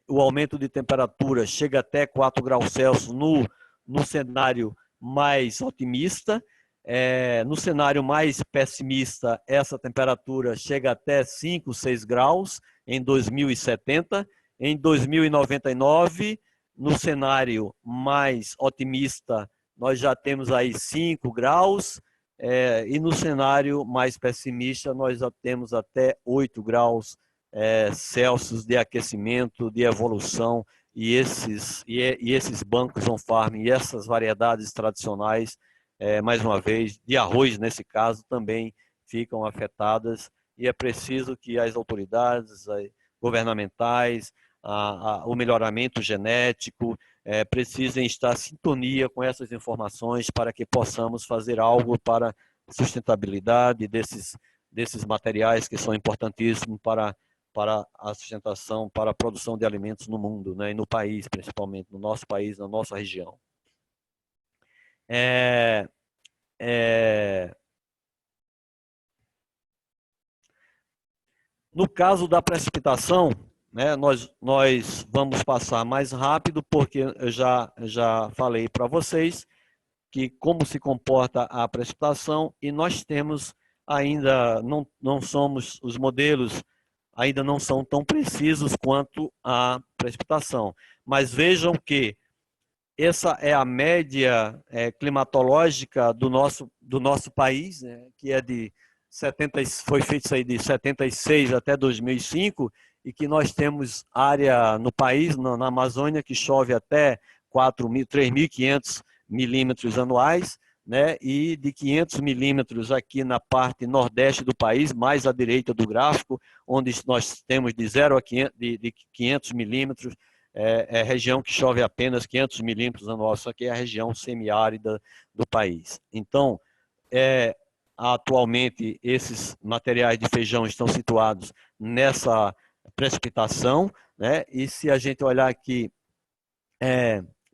o aumento de temperatura chega até 4 graus Celsius no cenário mais otimista. No cenário mais pessimista, essa temperatura chega até 5, 6 graus em 2070. Em 2099, no cenário mais otimista, nós já temos aí 5 graus. E no cenário mais pessimista, nós já temos até 8 graus Celsius de aquecimento, de evolução, e esses bancos on-farm e essas variedades tradicionais, mais uma vez, de arroz nesse caso, também ficam afetadas, e é preciso que as autoridades governamentais, o melhoramento genético, precisem estar em sintonia com essas informações para que possamos fazer algo para a sustentabilidade desses materiais que são importantíssimos para a sustentação, para a produção de alimentos no mundo, né, e no país, principalmente, no nosso país, na nossa região. No caso da precipitação, né, nós vamos passar mais rápido, porque eu já falei para vocês que como se comporta a precipitação, e nós temos ainda, não somos, os modelos ainda não são tão precisos quanto a precipitação. Mas vejam que essa é a média climatológica do nosso país, né, que é foi feito isso aí de 76 até 2005, e que nós temos área no país, na Amazônia, que chove até 3.500 milímetros anuais, né, e de 500 milímetros aqui na parte nordeste do país, mais à direita do gráfico, onde nós temos de 0 a 500 milímetros, região que chove apenas 500 milímetros anual, isso aqui é a região semiárida do país. Então, atualmente, esses materiais de feijão estão situados nessa precipitação, né, e se a gente olhar aqui,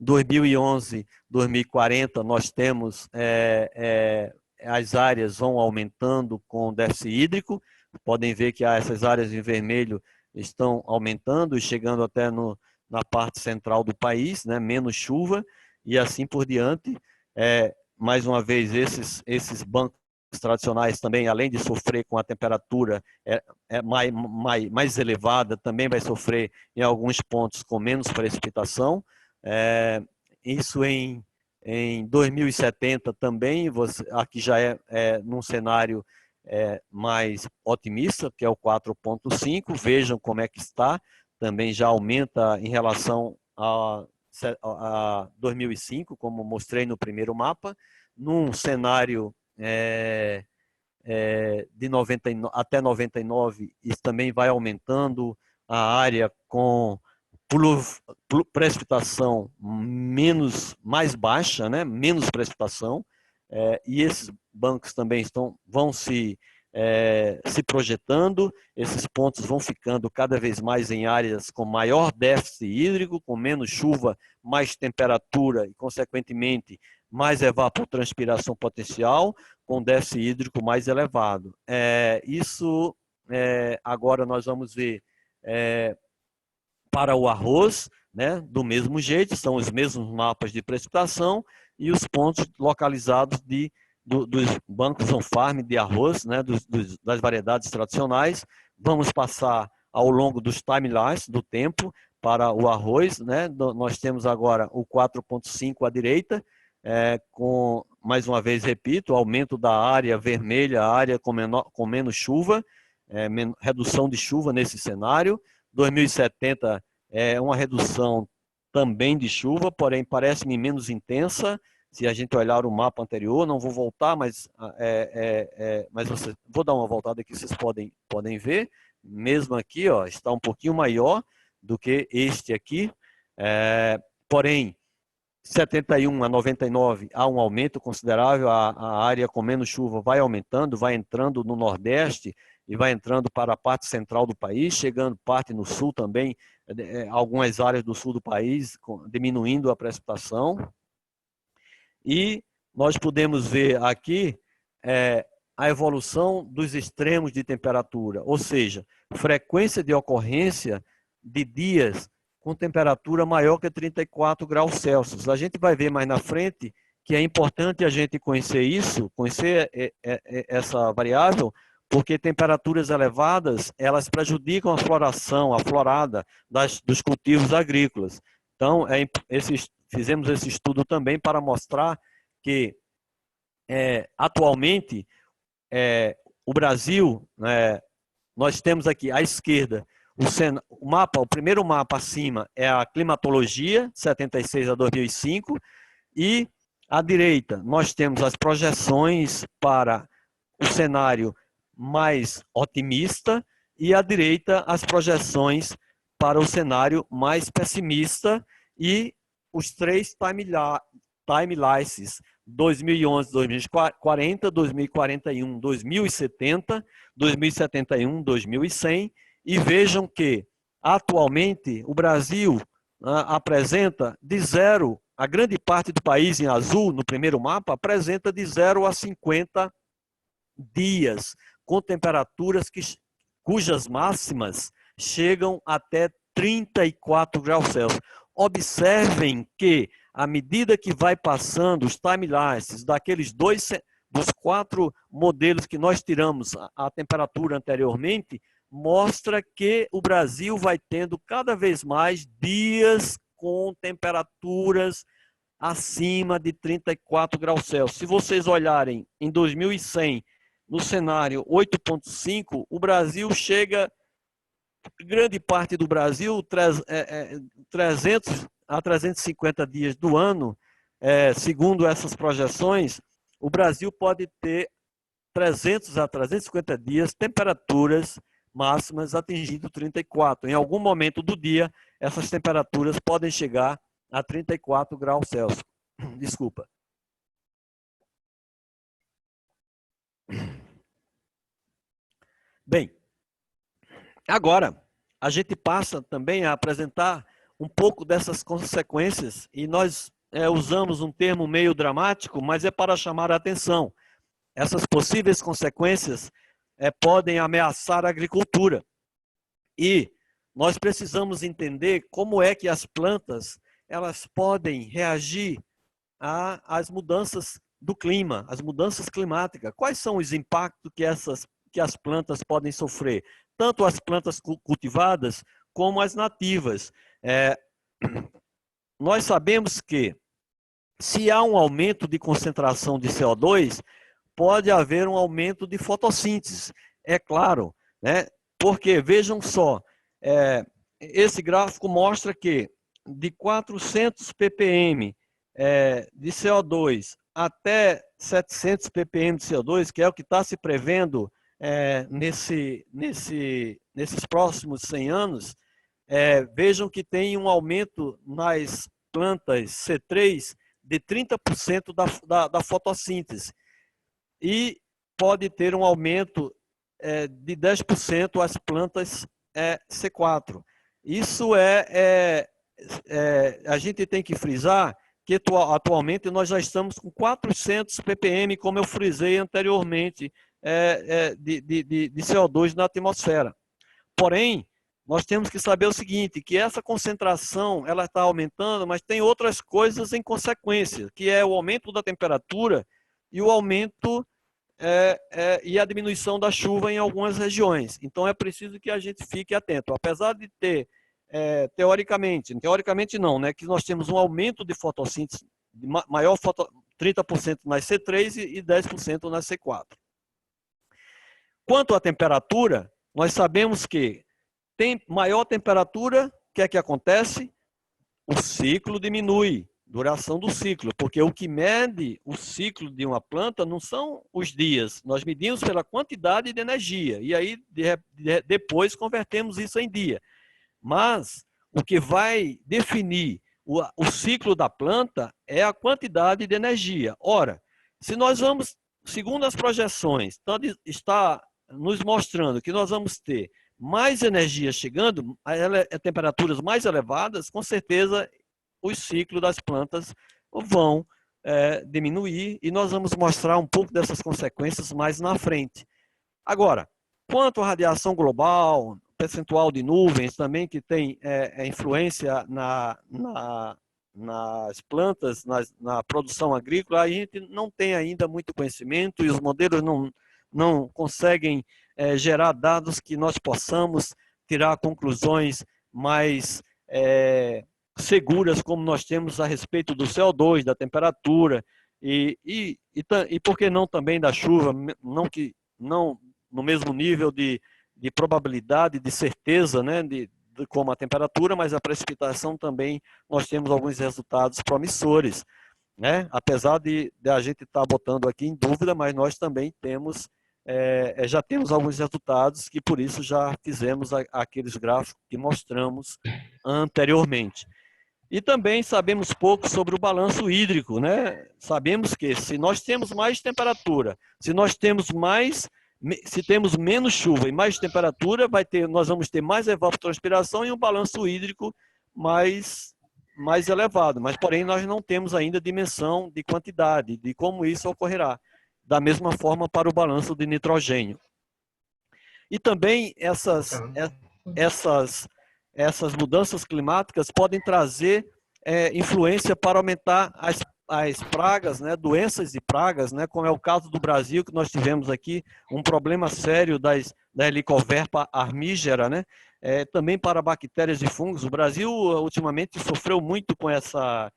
2011, 2040, nós temos as áreas vão aumentando com déficit hídrico. Podem ver que essas áreas em vermelho estão aumentando e chegando até na parte central do país, né? Menos chuva e assim por diante. Mais uma vez, esses bancos tradicionais também, além de sofrer com a temperatura mais elevada, também vai sofrer em alguns pontos com menos precipitação. Isso em 2070 também, aqui já num cenário mais otimista, que é o 4.5, vejam como é que está, também já aumenta em relação a 2005, como mostrei no primeiro mapa, num cenário de 99, até 99, isso também vai aumentando a área com precipitação mais baixa, né? Menos precipitação, e esses bancos também vão se projetando, esses pontos vão ficando cada vez mais em áreas com maior déficit hídrico, com menos chuva, mais temperatura e, consequentemente, mais evapotranspiração potencial, com déficit hídrico mais elevado. Isso, agora nós vamos ver para o arroz, né, do mesmo jeito, são os mesmos mapas de precipitação e os pontos localizados dos bancos on-farm de arroz, né, das variedades tradicionais. Vamos passar ao longo dos timelines do tempo para o arroz, né? Nós temos agora o 4.5 à direita, com, mais uma vez, repito, aumento da área vermelha, a área com menos chuva, redução de chuva nesse cenário. 2070 é uma redução também de chuva, porém parece-me menos intensa. Se a gente olhar o mapa anterior, não vou voltar, mas vou dar uma voltada aqui, vocês podem ver. Mesmo aqui, ó, está um pouquinho maior do que este aqui. Porém, 71 a 99 há um aumento considerável, a área com menos chuva vai aumentando, vai entrando no Nordeste e vai entrando para a parte central do país, chegando parte no Sul também, algumas áreas do Sul do país, diminuindo a precipitação. E nós podemos ver aqui a evolução dos extremos de temperatura, ou seja, frequência de ocorrência de dias com temperatura maior que 34 graus Celsius. A gente vai ver mais na frente que é importante a gente conhecer isso, conhecer essa variável, porque temperaturas elevadas, elas prejudicam a floração, a florada dos cultivos agrícolas. Então, fizemos esse estudo também para mostrar que, atualmente, o Brasil, nós temos aqui à esquerda, o primeiro mapa acima é a climatologia, 76 a 2005, e à direita nós temos as projeções para o cenário mais otimista e à direita as projeções para o cenário mais pessimista e os 3 timelines, 2011, 2040, 2041, 2070, 2071, 2100, e vejam que, atualmente, o Brasil apresenta de 0, a grande parte do país em azul, no primeiro mapa, apresenta de 0 a 50 dias, com temperaturas cujas máximas chegam até 34 graus Celsius. Observem que, à medida que vai passando os timelines dos 4 modelos que nós tiramos a temperatura anteriormente, mostra que o Brasil vai tendo cada vez mais dias com temperaturas acima de 34 graus Celsius. Se vocês olharem em 2100, no cenário 8.5, o Brasil chega, grande parte do Brasil, 300 a 350 dias do ano, segundo essas projeções, o Brasil pode ter 300 a 350 dias, temperaturas máximas atingindo 34. Em algum momento do dia, essas temperaturas podem chegar a 34 graus Celsius. Desculpa. Bem, agora a gente passa também a apresentar um pouco dessas consequências, e nós usamos um termo meio dramático, mas é para chamar a atenção. Essas possíveis consequências podem ameaçar a agricultura. E nós precisamos entender como é que as plantas elas podem reagir às mudanças do clima, às mudanças climáticas. Quais são os impactos que as plantas podem sofrer? Tanto as plantas cultivadas como as nativas. Nós sabemos que, se há um aumento de concentração de CO2, pode haver um aumento de fotossíntese. É claro, né? Porque, vejam só, esse gráfico mostra que de 400 ppm de CO2 até 700 ppm de CO2, que é o que está se prevendo nesses próximos 100 anos, vejam que tem um aumento nas plantas C3 de 30% da fotossíntese. E pode ter um aumento de 10% as plantas C4. Isso a gente tem que frisar que atualmente nós já estamos com 400 ppm, como eu frisei anteriormente, de CO2 na atmosfera. Porém, nós temos que saber o seguinte, que essa concentração ela está aumentando, mas tem outras coisas em consequência, que é o aumento da temperatura e o aumento e a diminuição da chuva em algumas regiões. Então, é preciso que a gente fique atento. Apesar de ter, teoricamente não, né, que nós temos um aumento de fotossíntese, maior 30% nas C3 e 10% nas C4. Quanto à temperatura, nós sabemos que tem maior temperatura, o que é que acontece? O ciclo diminui, duração do ciclo, porque o que mede o ciclo de uma planta não são os dias, nós medimos pela quantidade de energia, e aí depois convertemos isso em dia. Mas o que vai definir o ciclo da planta é a quantidade de energia. Ora, se nós vamos, segundo as projeções, está nos mostrando que nós vamos ter mais energia chegando, a temperaturas mais elevadas, com certeza os ciclos das plantas vão diminuir, e nós vamos mostrar um pouco dessas consequências mais na frente. Agora, quanto à radiação global, percentual de nuvens também, que tem influência na nas plantas, na produção agrícola, a gente não tem ainda muito conhecimento e os modelos não conseguem gerar dados que nós possamos tirar conclusões mais seguras, como nós temos a respeito do CO2, da temperatura e por que não também da chuva, não no mesmo nível de probabilidade, de certeza, né, como a temperatura, mas a precipitação também nós temos alguns resultados promissores, né? Apesar de a gente estar botando aqui em dúvida, mas nós também temos, já temos alguns resultados que por isso já fizemos aqueles gráficos que mostramos anteriormente. E também sabemos pouco sobre o balanço hídrico, né? Sabemos que se nós temos mais temperatura, se temos menos chuva e mais temperatura, nós vamos ter mais evapotranspiração e um balanço hídrico mais elevado. Mas, porém, nós não temos ainda dimensão de quantidade, de como isso ocorrerá. Da mesma forma para o balanço de nitrogênio. E também essas mudanças climáticas podem trazer influência para aumentar as pragas, né, doenças e pragas, né, como é o caso do Brasil, que nós tivemos aqui um problema sério da Helicoverpa armígera, né, também para bactérias e fungos. O Brasil ultimamente sofreu muito com essa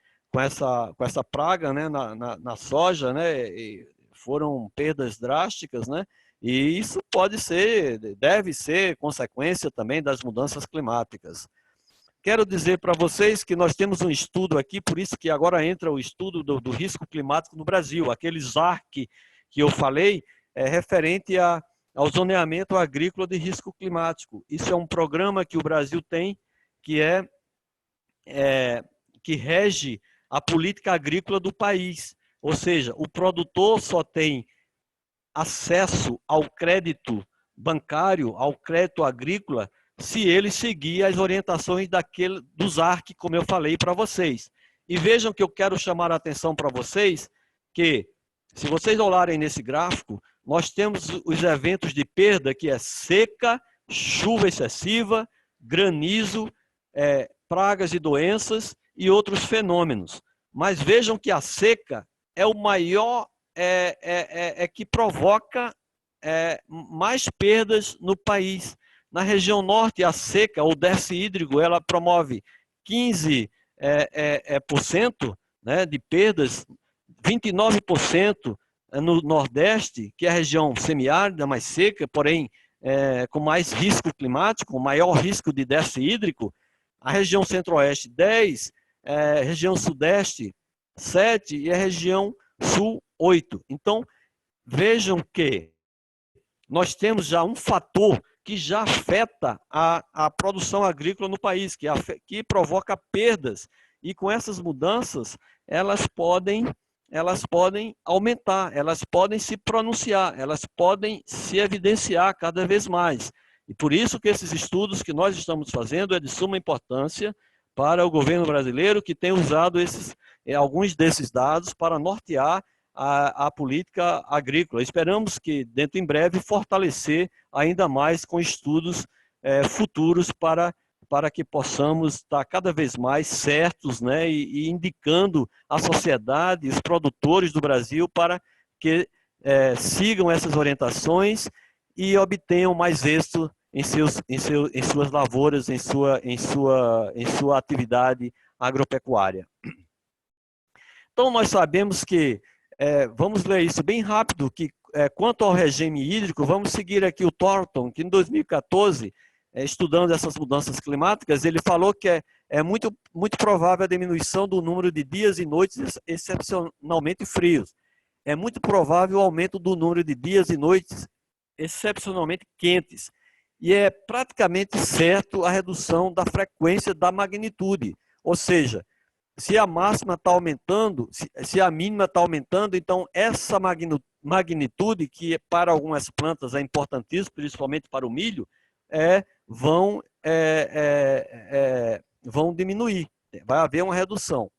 praga, né, na soja, né, e foram perdas drásticas, né, e isso deve ser consequência também das mudanças climáticas. Quero dizer para vocês que nós temos um estudo aqui, por isso que agora entra o estudo do risco climático no Brasil. Aquele ZARC que eu falei é referente ao zoneamento agrícola de risco climático. Isso é um programa que o Brasil tem, que rege a política agrícola do país. Ou seja, o produtor só tem acesso ao crédito bancário, ao crédito agrícola, se ele seguir as orientações do ZARC, como eu falei para vocês. E vejam que eu quero chamar a atenção para vocês, que se vocês olharem nesse gráfico, nós temos os eventos de perda, que é seca, chuva excessiva, granizo, pragas e doenças e outros fenômenos. Mas vejam que a seca é o maior, que provoca mais perdas no país. Na região norte, a seca, o déficit hídrico, ela promove 15% né, de perdas, 29% no nordeste, que é a região semiárida, mais seca, porém com mais risco climático, com maior risco de déficit hídrico. A região centro-oeste, 10%, região sudeste, 7%, e a região sul, 8%. Então, vejam que nós temos já um fator que já afeta a produção agrícola no país, que provoca perdas. E com essas mudanças, elas podem aumentar, elas podem se pronunciar, elas podem se evidenciar cada vez mais. E por isso que esses estudos que nós estamos fazendo é de suma importância para o governo brasileiro, que tem usado alguns desses dados para nortear a política agrícola. Esperamos que, dentro em breve, fortalecer ainda mais com estudos futuros para que possamos estar cada vez mais certos, né, e indicando à sociedade, os produtores do Brasil, para que sigam essas orientações e obtenham mais êxito em suas lavouras, em sua atividade agropecuária. Então, nós sabemos que vamos ler isso bem rápido, que quanto ao regime hídrico, vamos seguir aqui o Thornton, que em 2014, estudando essas mudanças climáticas, ele falou que é muito provável a diminuição do número de dias e noites excepcionalmente frios. É muito provável o aumento do número de dias e noites excepcionalmente quentes. E é praticamente certo a redução da frequência da magnitude. Ou seja, se a máxima está aumentando, se a mínima está aumentando, então essa magnitude, que para algumas plantas é importantíssima, principalmente para o milho, vão diminuir, vai haver uma redução.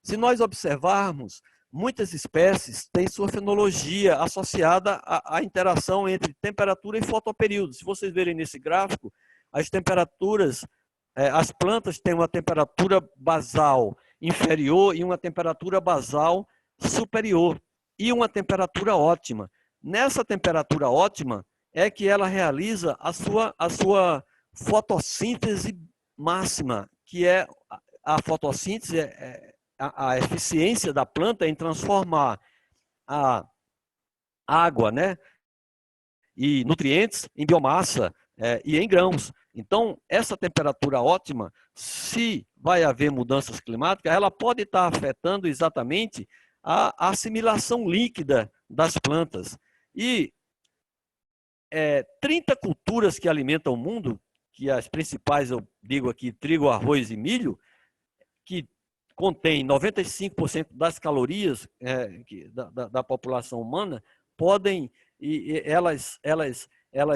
Se nós observarmos, muitas espécies têm sua fenologia associada à interação entre temperatura e fotoperíodo. Se vocês verem nesse gráfico, as temperaturas as plantas têm uma temperatura basal inferior e uma temperatura basal superior, e uma temperatura ótima. Nessa temperatura ótima é que ela realiza a sua fotossíntese máxima, que é a fotossíntese, a eficiência da planta em transformar a água, né, e nutrientes em biomassa e em grãos. Então, essa temperatura ótima, se vai haver mudanças climáticas, ela pode estar afetando exatamente a assimilação líquida das plantas. E 30 culturas que alimentam o mundo, que as principais eu digo aqui, trigo, arroz e milho, que contém 95% das calorias da população humana, podem, elas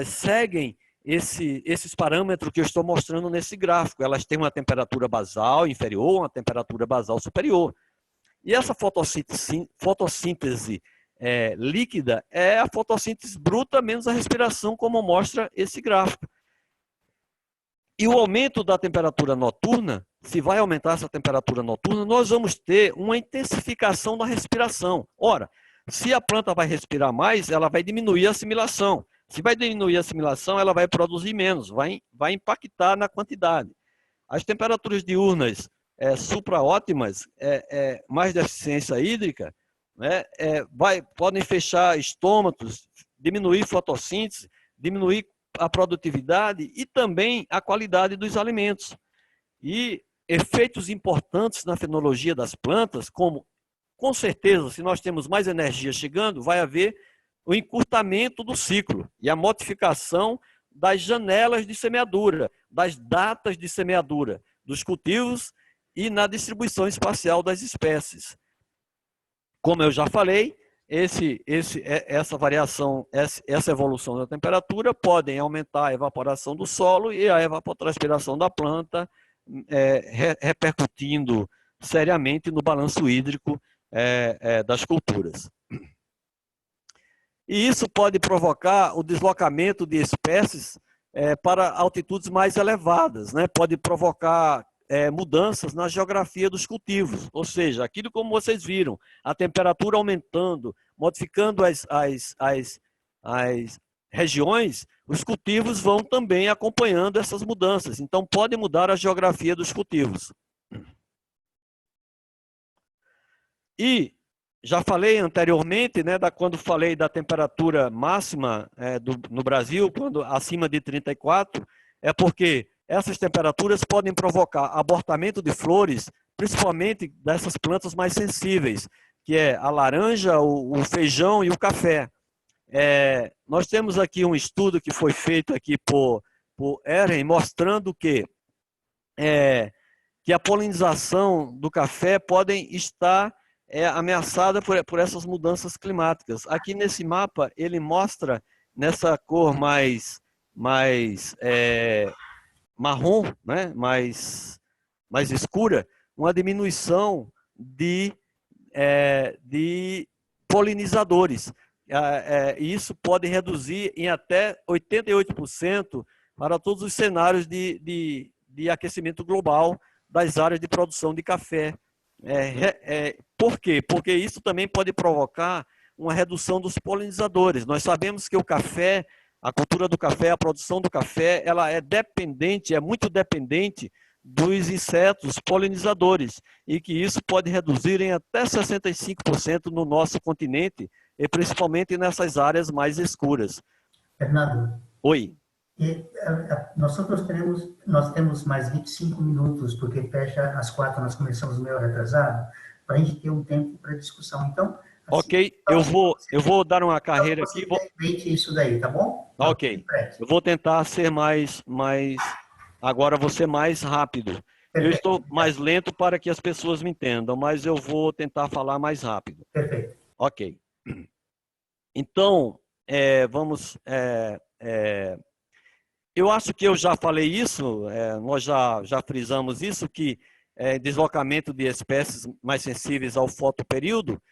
seguem esses parâmetros que eu estou mostrando nesse gráfico. Elas têm uma temperatura basal inferior, uma temperatura basal superior. E essa fotossíntese líquida é a fotossíntese bruta menos a respiração, como mostra esse gráfico. E o aumento da temperatura noturna, se vai aumentar essa temperatura noturna, nós vamos ter uma intensificação da respiração. Ora, se a planta vai respirar mais, ela vai diminuir a assimilação. Se vai diminuir a assimilação, ela vai produzir menos, vai impactar na quantidade. As temperaturas diurnas supraótimas, mais deficiência hídrica, né, podem fechar estômatos, diminuir fotossíntese, diminuir a produtividade e também a qualidade dos alimentos. E efeitos importantes na fenologia das plantas, como, com certeza, se nós temos mais energia chegando, vai haver o encurtamento do ciclo e a modificação das janelas de semeadura, das datas de semeadura dos cultivos e na distribuição espacial das espécies. Como eu já falei, essa variação, essa evolução da temperatura podem aumentar a evaporação do solo e a evapotranspiração da planta, repercutindo seriamente no balanço hídrico das culturas. E isso pode provocar o deslocamento de espécies para altitudes mais elevadas, né? Pode provocar mudanças na geografia dos cultivos, ou seja, aquilo como vocês viram, a temperatura aumentando, modificando as regiões, os cultivos vão também acompanhando essas mudanças, então pode mudar a geografia dos cultivos. E já falei anteriormente, né, quando falei da temperatura máxima no Brasil, quando acima de 34, é porque essas temperaturas podem provocar abortamento de flores, principalmente dessas plantas mais sensíveis, que é a laranja, o feijão e o café. Nós temos aqui um estudo que foi feito aqui por Eren, mostrando que a polinização do café podem estar ameaçada por essas mudanças climáticas. Aqui nesse mapa, ele mostra nessa cor mais marrom, né, mais escura, uma diminuição de polinizadores. E isso pode reduzir em até 88% para todos os cenários de aquecimento global das áreas de produção de café. Por quê? Porque isso também pode provocar uma redução dos polinizadores. Nós sabemos que o café, a cultura do café, a produção do café, ela é muito dependente dos insetos polinizadores, e que isso pode reduzir em até 65% no nosso continente, e principalmente nessas áreas mais escuras. Fernando. Oi. Nós temos mais 25 minutos, porque fecha às 4, nós começamos meio retrasado, para a gente ter um tempo para discussão. Então, assim, ok, eu vou dar uma carreira aqui. Isso daí, tá bom? Ok, eu vou tentar ser agora vou ser mais rápido. Perfeito. Eu estou mais lento para que as pessoas me entendam, mas eu vou tentar falar mais rápido. Perfeito. Ok. Então, vamos... eu acho que eu já falei isso, nós já frisamos isso, que deslocamento de espécies mais sensíveis ao fotoperíodo,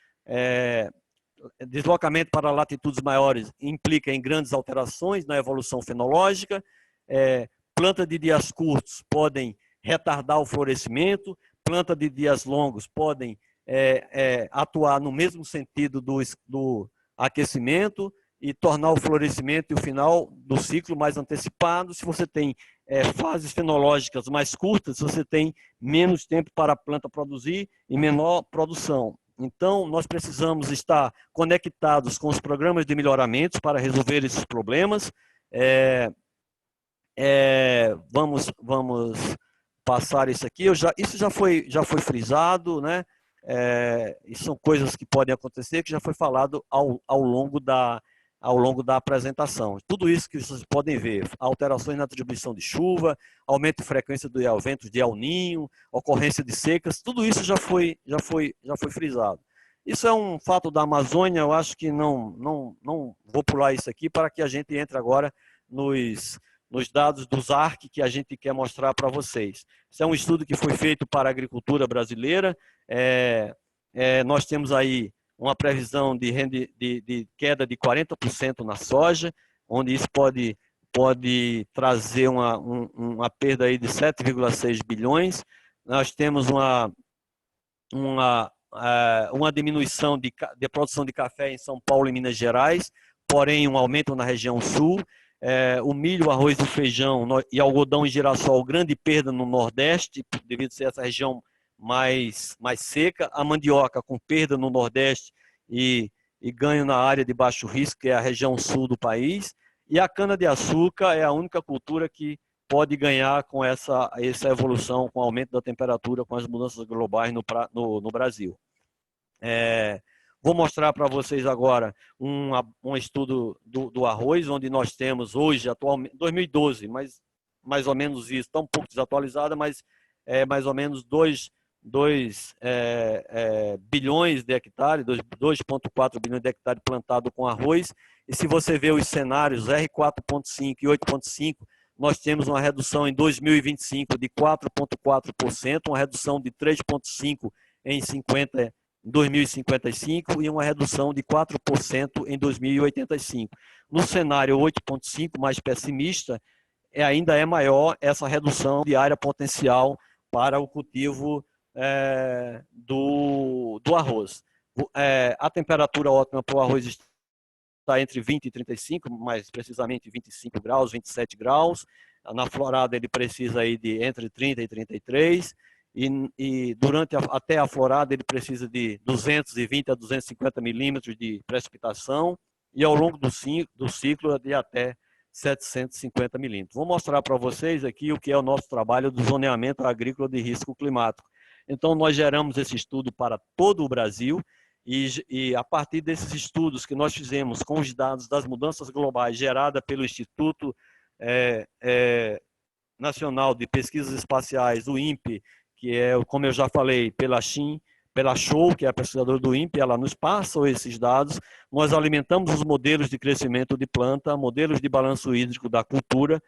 deslocamento para latitudes maiores implica em grandes alterações na evolução fenológica, planta de dias curtos podem retardar o florescimento, planta de dias longos podem atuar no mesmo sentido do aquecimento e tornar o florescimento e o final do ciclo mais antecipado. Se você tem fases fenológicas mais curtas, você tem menos tempo para a planta produzir e menor produção. Então, nós precisamos estar conectados com os programas de melhoramentos para resolver esses problemas. Vamos passar isso aqui. Isso já foi frisado, né? E são coisas que podem acontecer, que já foi falado ao longo da apresentação. Tudo isso que vocês podem ver, alterações na distribuição de chuva, aumento de frequência de eventos de El Niño, ocorrência de secas, tudo isso já foi frisado. Isso é um fato da Amazônia, eu acho que não vou pular isso aqui para que a gente entre agora nos dados dos ARC que a gente quer mostrar para vocês. Isso é um estudo que foi feito para a agricultura brasileira. Nós temos aí uma previsão de queda de 40% na soja, onde isso pode trazer uma perda aí de 7,6 bilhões. Nós temos uma diminuição de produção de café em São Paulo e Minas Gerais, porém um aumento na região sul. O milho, o arroz, o feijão e algodão e girassol, grande perda no Nordeste, devido a ser essa região mais seca. A mandioca com perda no Nordeste e ganho na área de baixo risco, que é a região sul do país. E a cana-de-açúcar é a única cultura que pode ganhar com essa evolução, com o aumento da temperatura, com as mudanças globais no Brasil. Vou mostrar para vocês agora um estudo do arroz, onde nós temos hoje, atualmente, 2012, mas mais ou menos isso, está um pouco desatualizada, mas mais ou menos 2 bilhões de hectares, 2,4 bilhões de hectares plantados com arroz. E se você vê os cenários R4.5 e 8.5, nós temos uma redução em 2025 de 4,4%, uma redução de 3,5% em 2055 e uma redução de 4% em 2085. No cenário 8.5, mais pessimista, ainda é maior essa redução de área potencial para o cultivo do arroz. A temperatura ótima para o arroz está entre 20 e 35, mais precisamente 25 graus, 27 graus. Na florada ele precisa aí de entre 30 e 33, e até a florada ele precisa de 220 a 250 milímetros de precipitação, e ao longo do ciclo de até 750 milímetros. Vou mostrar para vocês aqui o que é o nosso trabalho do zoneamento agrícola de risco climático. Então, nós geramos esse estudo para todo o Brasil, e a partir desses estudos que nós fizemos com os dados das mudanças globais geradas pelo Instituto Nacional de Pesquisas Espaciais, o INPE, que é, como eu já falei, pela Show, que é a pesquisadora do INPE, ela nos passa esses dados. Nós alimentamos os modelos de crescimento de planta, modelos de balanço hídrico da cultura,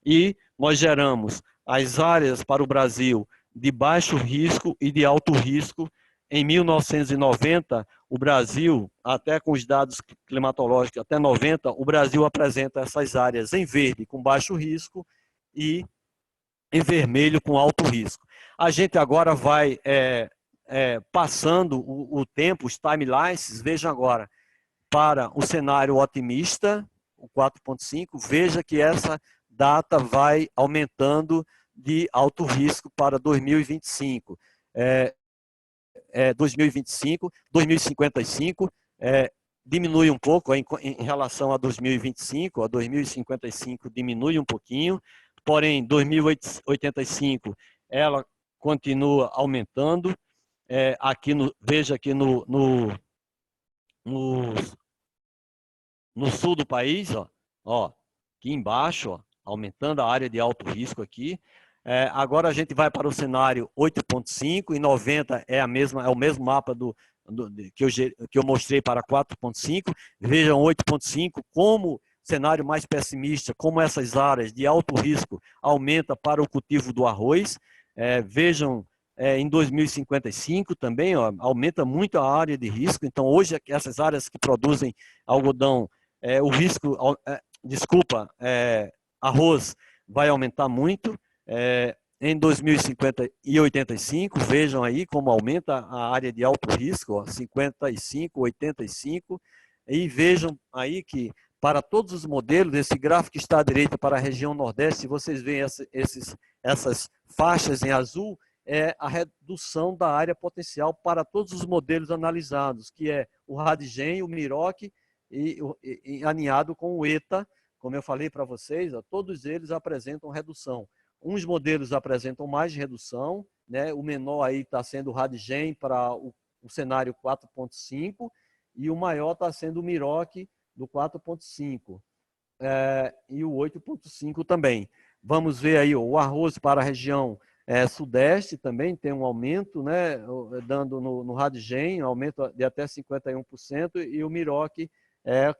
e nós geramos as áreas para o Brasil de baixo risco e de alto risco. Em 1990, o Brasil, até com os dados climatológicos até 90, o Brasil apresenta essas áreas em verde com baixo risco e em vermelho com alto risco. A gente agora vai passando o tempo, os timelines. Vejam agora, para o cenário otimista, o 4.5, veja que essa data vai aumentando de alto risco para 2025. 2055, diminui um pouco em relação a 2025, a 2055 diminui um pouquinho, porém 2085 ela continua aumentando. Veja aqui no sul do país, aqui embaixo, aumentando a área de alto risco aqui. Agora a gente vai para o cenário 8.5, e 90 é o mesmo mapa que eu mostrei para 4.5. Vejam 8.5 como cenário mais pessimista, como essas áreas de alto risco aumenta para o cultivo do arroz. Vejam em 2055 também, aumenta muito a área de risco. Então hoje essas áreas que produzem algodão, o risco, arroz, vai aumentar muito. Em 2050 e 85, vejam aí como aumenta a área de alto risco, ó, 55, 85, e vejam aí que para todos os modelos, esse gráfico que está à direita para a região Nordeste, vocês veem essas faixas em azul, é a redução da área potencial para todos os modelos analisados, que é o Radigen, o Miroc e alinhado com o ETA, como eu falei para vocês, ó, todos eles apresentam redução. Uns modelos apresentam mais redução, né? O menor aí está sendo o Radigen para o cenário 4.5 e o maior está sendo o Miroc do 4.5 e o 8.5 também. Vamos ver aí o arroz para a região sudeste também tem um aumento, né? Dando no Radigen, aumento de até 51%, e o Miroc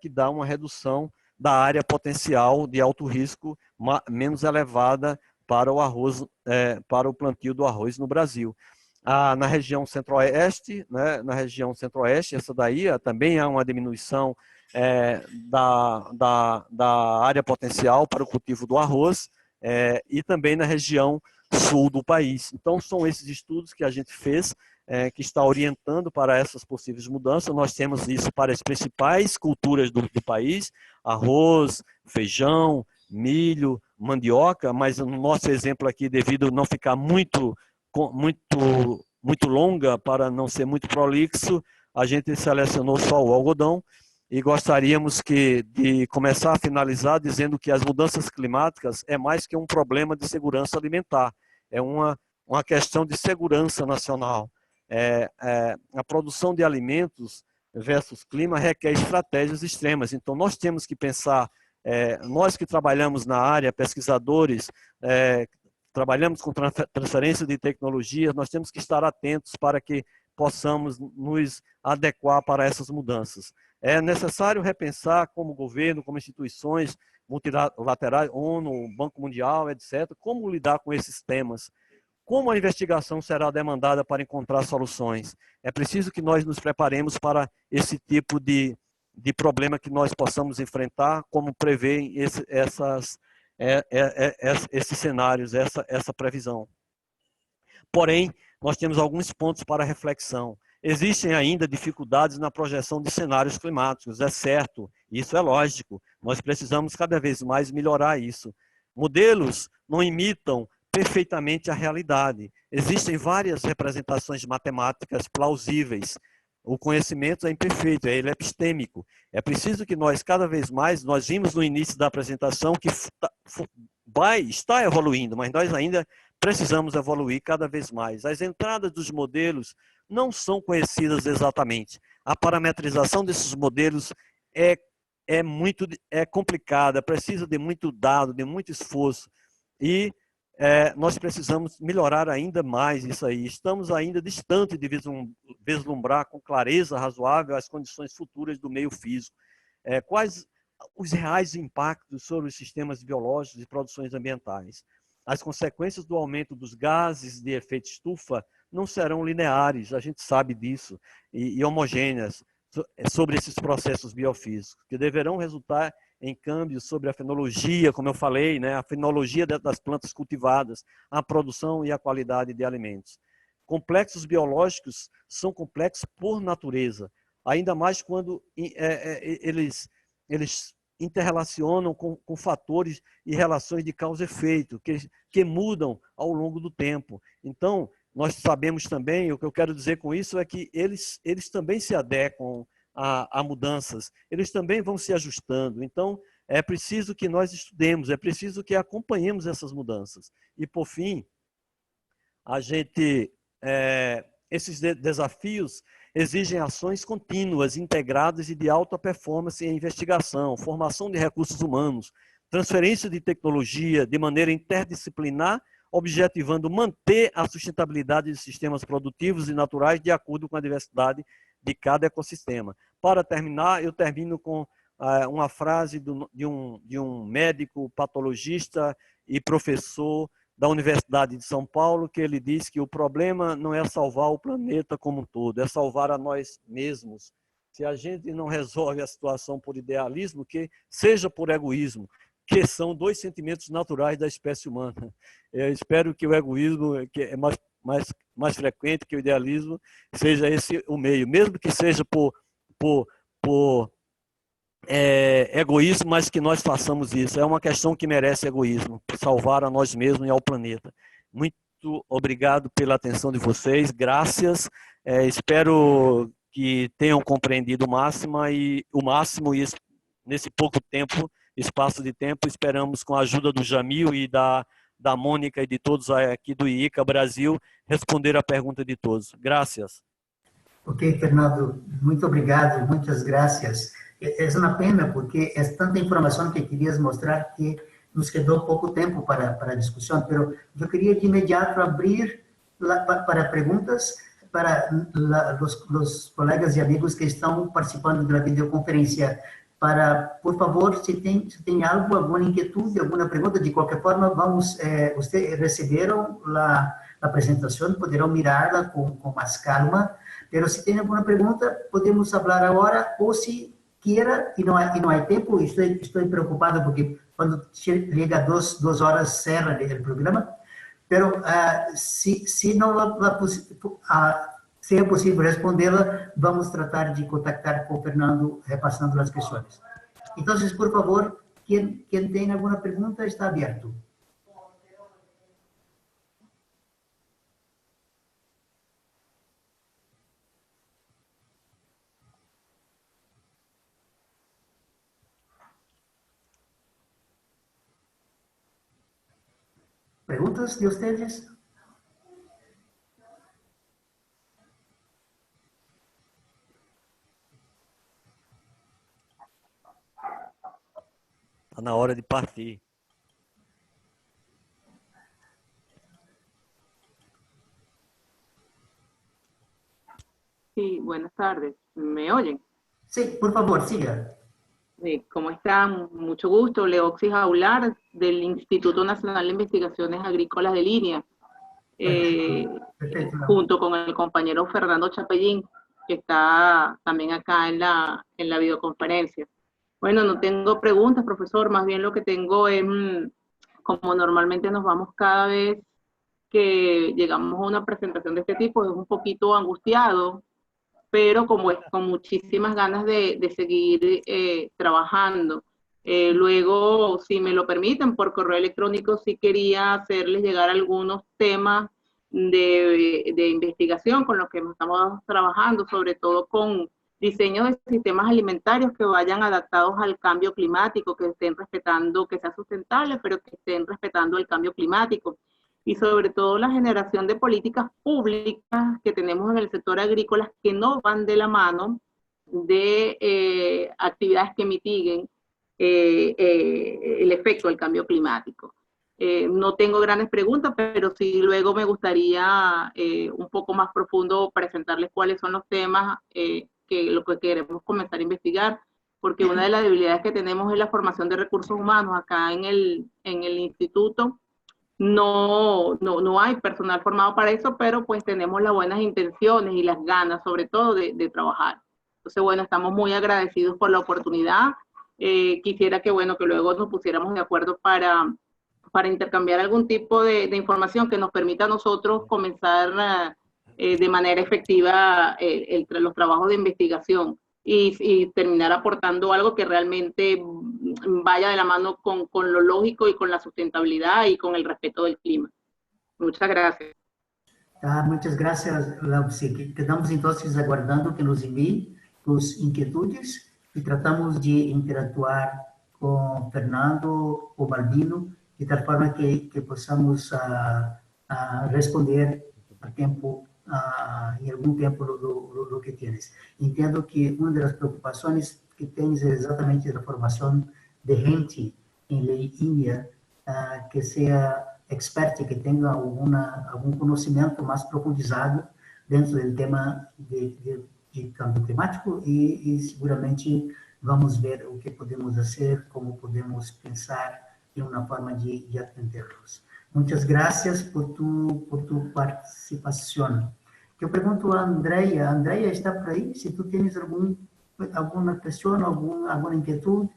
que dá uma redução da área potencial de alto risco menos elevada para o arroz, para o plantio do arroz no Brasil. Na região centro-oeste, né, na região centro-oeste, essa daí também há uma diminuição da área potencial para o cultivo do arroz e também na região sul do país. Então, são esses estudos que a gente fez, que está orientando para essas possíveis mudanças. Nós temos isso para as principais culturas do país, arroz, feijão, milho, mandioca, mas no nosso exemplo aqui, devido a não ficar muito longa, para não ser muito prolixo, a gente selecionou só o algodão e gostaríamos de começar a finalizar dizendo que as mudanças climáticas é mais que um problema de segurança alimentar, é uma questão de segurança nacional. A produção de alimentos versus clima requer estratégias extremas, então nós temos que pensar, nós que trabalhamos na área, pesquisadores, trabalhamos com transferência de tecnologia, nós temos que estar atentos para que possamos nos adequar para essas mudanças. É necessário repensar como governo, como instituições multilaterais, ONU, Banco Mundial, etc., como lidar com esses temas. Como a investigação será demandada para encontrar soluções? É preciso que nós nos preparemos para esse tipo de problema que nós possamos enfrentar, como prevê esses cenários, essa previsão. Porém, nós temos alguns pontos para reflexão. Existem ainda dificuldades na projeção de cenários climáticos, é certo, isso é lógico. Nós precisamos cada vez mais melhorar isso. Modelos não imitam perfeitamente a realidade. Existem várias representações matemáticas plausíveis. O conhecimento é imperfeito, ele é epistêmico. É preciso que nós, cada vez mais, nós vimos no início da apresentação que está evoluindo, mas nós ainda precisamos evoluir cada vez mais. As entradas dos modelos não são conhecidas exatamente. A parametrização desses modelos é complicada, precisa de muito dado, de muito esforço. E nós precisamos melhorar ainda mais isso aí. Estamos ainda distante de vislumbrar com clareza razoável as condições futuras do meio físico. Quais os reais impactos sobre os sistemas biológicos e produções ambientais. As consequências do aumento dos gases de efeito estufa não serão lineares, a gente sabe disso, e homogêneas sobre esses processos biofísicos, que deverão resultar em câmbios sobre a fenologia, como eu falei, né, a fenologia das plantas cultivadas, a produção e a qualidade de alimentos. Complexos biológicos são complexos por natureza, ainda mais quando eles interrelacionam com fatores e relações de causa e efeito, que mudam ao longo do tempo. Então, nós sabemos também, o que eu quero dizer com isso é que eles também se adequam a mudanças, eles também vão se ajustando. Então, é preciso que nós estudemos, é preciso que acompanhemos essas mudanças. E, por fim, esses desafios exigem ações contínuas, integradas e de alta performance em investigação, formação de recursos humanos, transferência de tecnologia de maneira interdisciplinar, objetivando manter a sustentabilidade de sistemas produtivos e naturais de acordo com a diversidade de cada ecossistema. Para terminar, eu termino com uma frase de um médico patologista e professor da Universidade de São Paulo, que ele diz que o problema não é salvar o planeta como um todo, é salvar a nós mesmos. Se a gente não resolve a situação por idealismo, que seja por egoísmo, que são dois sentimentos naturais da espécie humana. Eu espero que o egoísmo, que é mais frequente que o idealismo, seja esse o meio, mesmo que seja por egoísmo, mas que nós façamos isso. É uma questão que merece egoísmo, salvar a nós mesmos e ao planeta. Muito obrigado pela atenção de vocês, graças. Espero que tenham compreendido o máximo e nesse pouco tempo, espaço de tempo, esperamos com a ajuda do Jamil e da Mônica e de todos aqui do IICA Brasil, responder a pergunta de todos. Graças. Ok, Fernando, muito obrigado, muitas graças. É uma pena, porque é tanta informação que querias mostrar que nos quedou pouco tempo para a discussão, mas eu queria de imediato abrir para perguntas para os colegas e amigos que estão participando da videoconferência. Por favor, se tem algo, alguma inquietude, alguma pergunta, de qualquer forma, vocês receberam a apresentação, poderão mirá-la com mais calma, mas se tem alguma pergunta, podemos falar agora, ou se queira, e não há tempo, estou preocupado, porque quando chega 2 horas, cerra o programa, mas se não se é possível respondê-la, vamos tratar de contactar com o Fernando, repassando as questões. Então, por favor, quem tem alguma pergunta, está aberto. ¿Preguntas de ustedes? Está na hora de partir. Sí, buenas tardes. ¿Me oyen? Sí, por favor, siga. ¿Cómo están? Mucho gusto. Leoxis Aular, del Instituto Nacional de Investigaciones Agrícolas de Línea, junto con el compañero Fernando Chapellín, que está también acá en la videoconferencia. Bueno, no tengo preguntas, profesor, más bien lo que tengo es, como normalmente nos vamos cada vez que llegamos a una presentación de este tipo, es un poquito angustiado, pero como es con muchísimas ganas de seguir trabajando. Luego, si me lo permiten, por correo electrónico sí quería hacerles llegar algunos temas de investigación con los que estamos trabajando, sobre todo con diseño de sistemas alimentarios que vayan adaptados al cambio climático, que estén respetando, que sea sustentable, pero que estén respetando el cambio climático. Y sobre todo la generación de políticas públicas que tenemos en el sector agrícola que no van de la mano de actividades que mitiguen el efecto del cambio climático. No tengo grandes preguntas, pero sí luego me gustaría un poco más profundo presentarles cuáles son los temas lo que queremos comenzar a investigar, porque una de las debilidades que tenemos es la formación de recursos humanos. Acá en el instituto no hay personal formado para eso, pero pues tenemos las buenas intenciones y las ganas, sobre todo, de trabajar. Entonces, bueno, estamos muy agradecidos por la oportunidad. Quisiera que, bueno, que luego nos pusiéramos de acuerdo para intercambiar algún tipo de información que nos permita a nosotros comenzar de manera efectiva los trabajos de investigación y terminar aportando algo que realmente vaya de la mano con lo lógico y con la sustentabilidad y con el respeto del clima. Muchas gracias. Muchas gracias, Laupsi. Quedamos entonces aguardando que nos envíe sus inquietudes y tratamos de interactuar con Fernando o Balbino de tal forma que possamos responder a tempo, em algum tempo, do que tienes. Entendo que uma das preocupações que tens é exatamente a formação de gente em lei Índia que seja expert, que tenha algum conhecimento mais profundizado dentro do tema de cambio climático e seguramente vamos ver o que podemos fazer, como podemos pensar em uma forma de atendê-los. Muitas graças por tu participação. Eu pergunto a Andrea. Andrea, está por aí? Se tu tens alguma questão, alguma inquietude?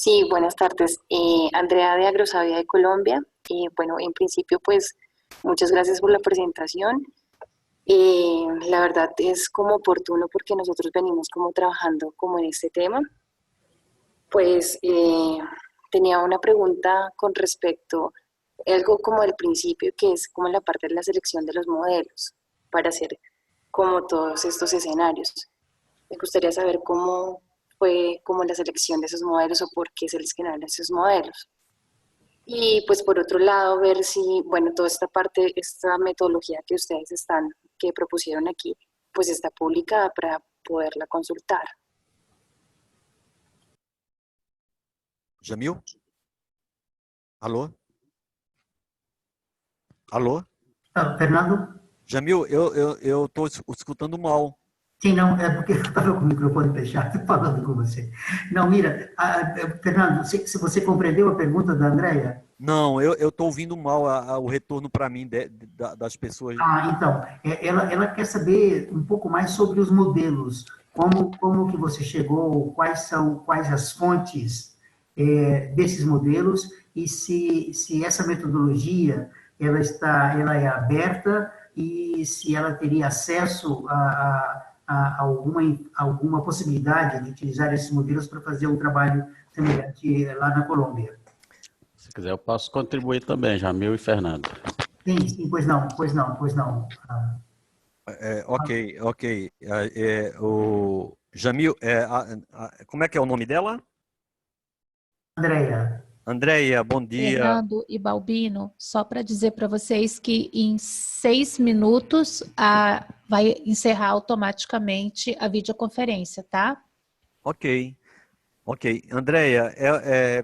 Sí, buenas tardes. Andrea de Agrosavia de Colombia. Bueno, en principio, pues, muchas gracias por la presentación. La verdad es como oportuno porque nosotros venimos como trabajando como en este tema. Pues tenía una pregunta con respecto a algo como del principio, que es como la parte de la selección de los modelos para hacer como todos estos escenarios. Me gustaría saber cómo fue como la selección de esos modelos o por qué seleccionaron esos modelos. Y pues por otro lado, ver si, bueno, toda esta parte, esta metodología que ustedes que propusieron aquí, pues está publicada para poderla consultar. Jamil? Alô? Alô? Fernando? Jamil, eu estou escutando mal. Sim, não, é porque eu estava com o microfone fechado falando com você. Não, mira, Fernando, se você compreendeu a pergunta da Andrea? Não, eu estou ouvindo mal o retorno para mim das pessoas. Então, ela quer saber um pouco mais sobre os modelos, como que você chegou, quais as fontes desses modelos e se essa metodologia ela é aberta e se ela teria acesso a alguma possibilidade de utilizar esses modelos para fazer um trabalho semelhante lá na Colômbia. Se quiser, eu posso contribuir também, Jamil e Fernando. Sim, pois não. Ok. O Jamil, como é que é o nome dela? Andréia, bom dia. Fernando e Balbino, só para dizer para vocês que em 6 minutos vai encerrar automaticamente a videoconferência, tá? Ok. Andréia,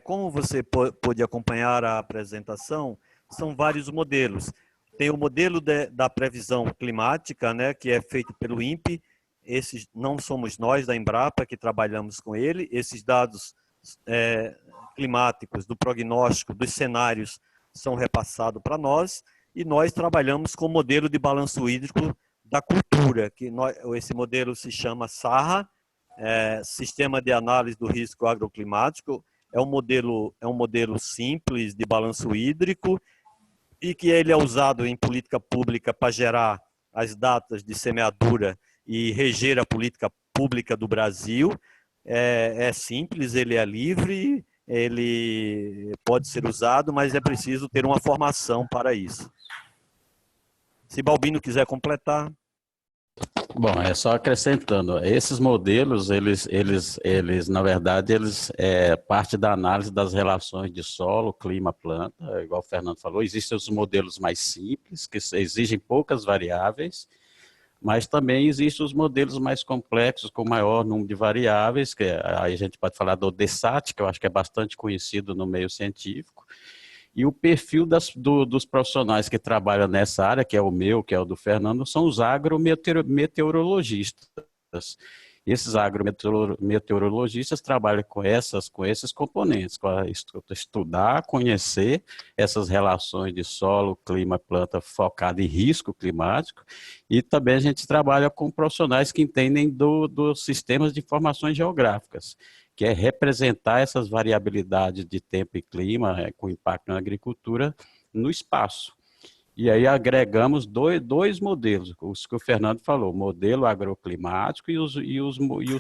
como você pôde acompanhar a apresentação, são vários modelos. Tem o modelo da previsão climática, né, que é feito pelo INPE. Esses não somos nós da Embrapa que trabalhamos com ele. Esses dados climáticos, do prognóstico, dos cenários são repassados para nós e nós trabalhamos com o modelo de balanço hídrico da cultura, esse modelo se chama SARRA, Sistema de Análise do Risco Agroclimático. É um modelo simples de balanço hídrico e que ele é usado em política pública para gerar as datas de semeadura e reger a política pública do Brasil. É simples, ele é livre, ele pode ser usado, mas é preciso ter uma formação para isso. Se Balbino quiser completar. Bom, só acrescentando, esses modelos, eles na verdade, parte da análise das relações de solo, clima, planta, igual o Fernando falou. Existem os modelos mais simples, que exigem poucas variáveis, mas também existem os modelos mais complexos, com maior número de variáveis, que aí a gente pode falar do DESAT, que eu acho que é bastante conhecido no meio científico, e o perfil dos profissionais que trabalham nessa área, que é o meu, que é o do Fernando, são os agrometeorologistas. Esses agrometeorologistas trabalham com esses componentes, estudar, conhecer essas relações de solo, clima, planta, focado em risco climático, e também a gente trabalha com profissionais que entendem dos sistemas de informações geográficas, que é representar essas variabilidades de tempo e clima com impacto na agricultura no espaço. E aí agregamos dois modelos, os que o Fernando falou, o modelo agroclimático e os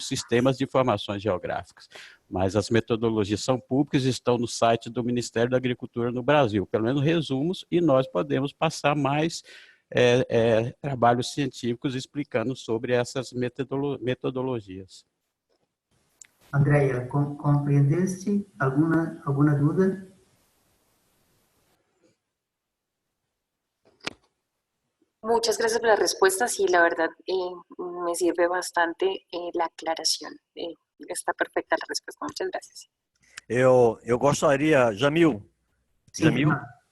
sistemas de informações geográficas. Mas as metodologias são públicas e estão no site do Ministério da Agricultura no Brasil, pelo menos resumos, e nós podemos passar mais trabalhos científicos explicando sobre essas metodologias. Andrea, ¿comprendiste alguna duda? Muchas gracias por las respuestas y la verdad me sirve bastante la aclaración. Está perfecta la respuesta. Muchas gracias. Eu gostaria, Jamil,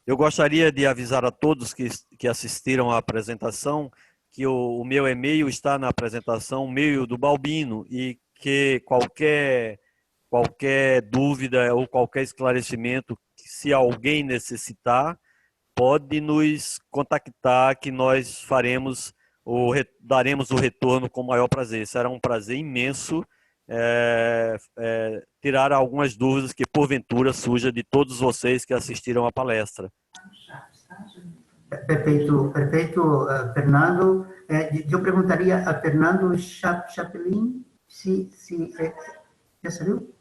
eu gostaria de avisar a todos que assistiram à apresentação que o meu e-mail está na apresentação, o e-mail do Balbino, e que qualquer dúvida ou qualquer esclarecimento, se alguém necessitar, pode nos contactar que nós daremos o retorno com o maior prazer. Será um prazer imenso tirar algumas dúvidas que porventura surja de todos vocês que assistiram à palestra. Perfeito, perfeito, Fernando. Eu perguntaria a Fernando Chapelin se já saiu?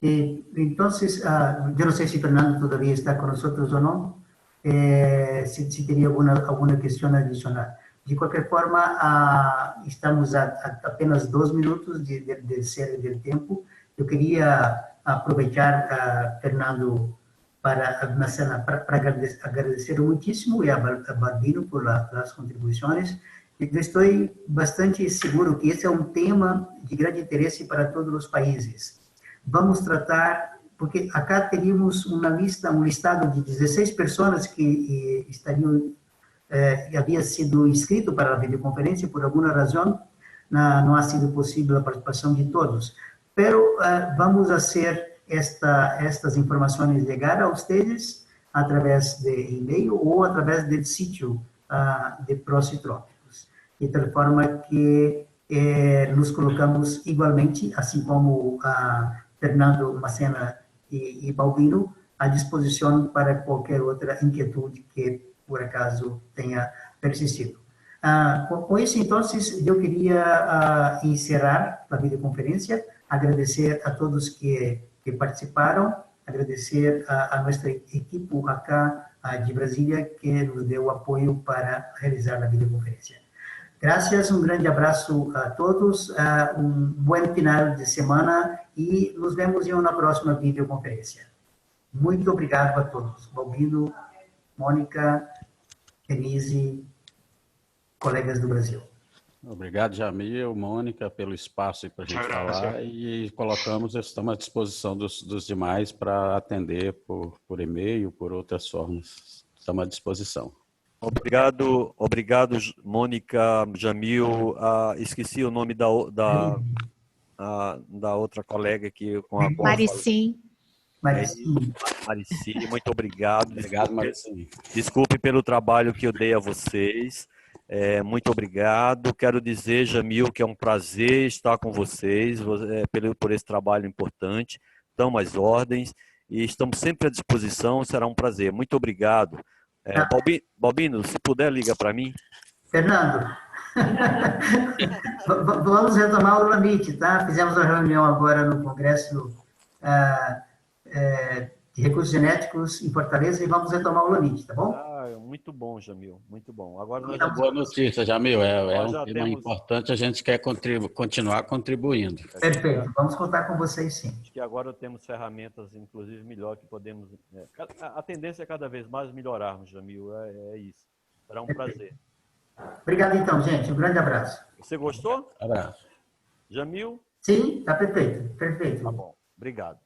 Entonces, yo no sé si Fernando todavía está con nosotros o no, si tenía alguna cuestión adicional. De qualquer forma, estamos a apenas 2 minutos de série del tempo. Eu queria aproveitar, Fernando, para agradecer muitíssimo a Balbino por as contribuições. Eu estou bastante seguro que esse é um tema de grande interesse para todos os países. Vamos tratar, porque acá teríamos um listado de 16 pessoas que estariam, havia sido inscrito para a videoconferência, por alguma razão, não ha sido possível a participação de todos. Pero vamos fazer estas informações chegar a vocês através de e-mail ou através do sítio de Procitrópicos, de tal forma que nos colocamos igualmente, assim como Fernando Macena e Balbino, à disposição para qualquer outra inquietude que, por acaso, tenha persistido. Com isso, então, eu queria encerrar a videoconferência, agradecer a todos que participaram, agradecer a nossa equipe acá de Brasília, que nos deu apoio para realizar a videoconferência. Graças, um grande abraço a todos, um bom final de semana e nos vemos em uma próxima videoconferência. Muito obrigado a todos. Balbino, Mônica, Denise, colegas do Brasil. Obrigado, Jamil, Mônica, pelo espaço para a gente falar e estamos à disposição dos demais para atender por e-mail, por outras formas. Estamos à disposição. Obrigado, Mônica, Jamil. Esqueci o nome da outra colega aqui com a Maricim. Marici, muito obrigado. Obrigado, Marici. Desculpe pelo trabalho que eu dei a vocês. Muito obrigado. Quero dizer, Jamil, que é um prazer estar com vocês por esse trabalho importante. Dão as ordens e estamos sempre à disposição. Será um prazer. Muito obrigado. Balbino, se puder, liga para mim. Fernando, vamos retomar o LAMIT, tá? Fizemos uma reunião agora no Congresso de Recursos Genéticos em Fortaleza e vamos retomar o LAMIT, tá bom? Muito bom, Jamil, muito bom. Agora Muito boa notícia, Jamil. É um tema importante, a gente quer continuar contribuindo. Perfeito, vamos contar com vocês sim. Acho que agora temos ferramentas, inclusive, melhor que podemos... A tendência é cada vez mais melhorarmos, Jamil, é isso. Será um prazer. Obrigado, então, gente. Um grande abraço. Você gostou? Abraço. Jamil? Sim, tá perfeito, perfeito. Tá bom, obrigado.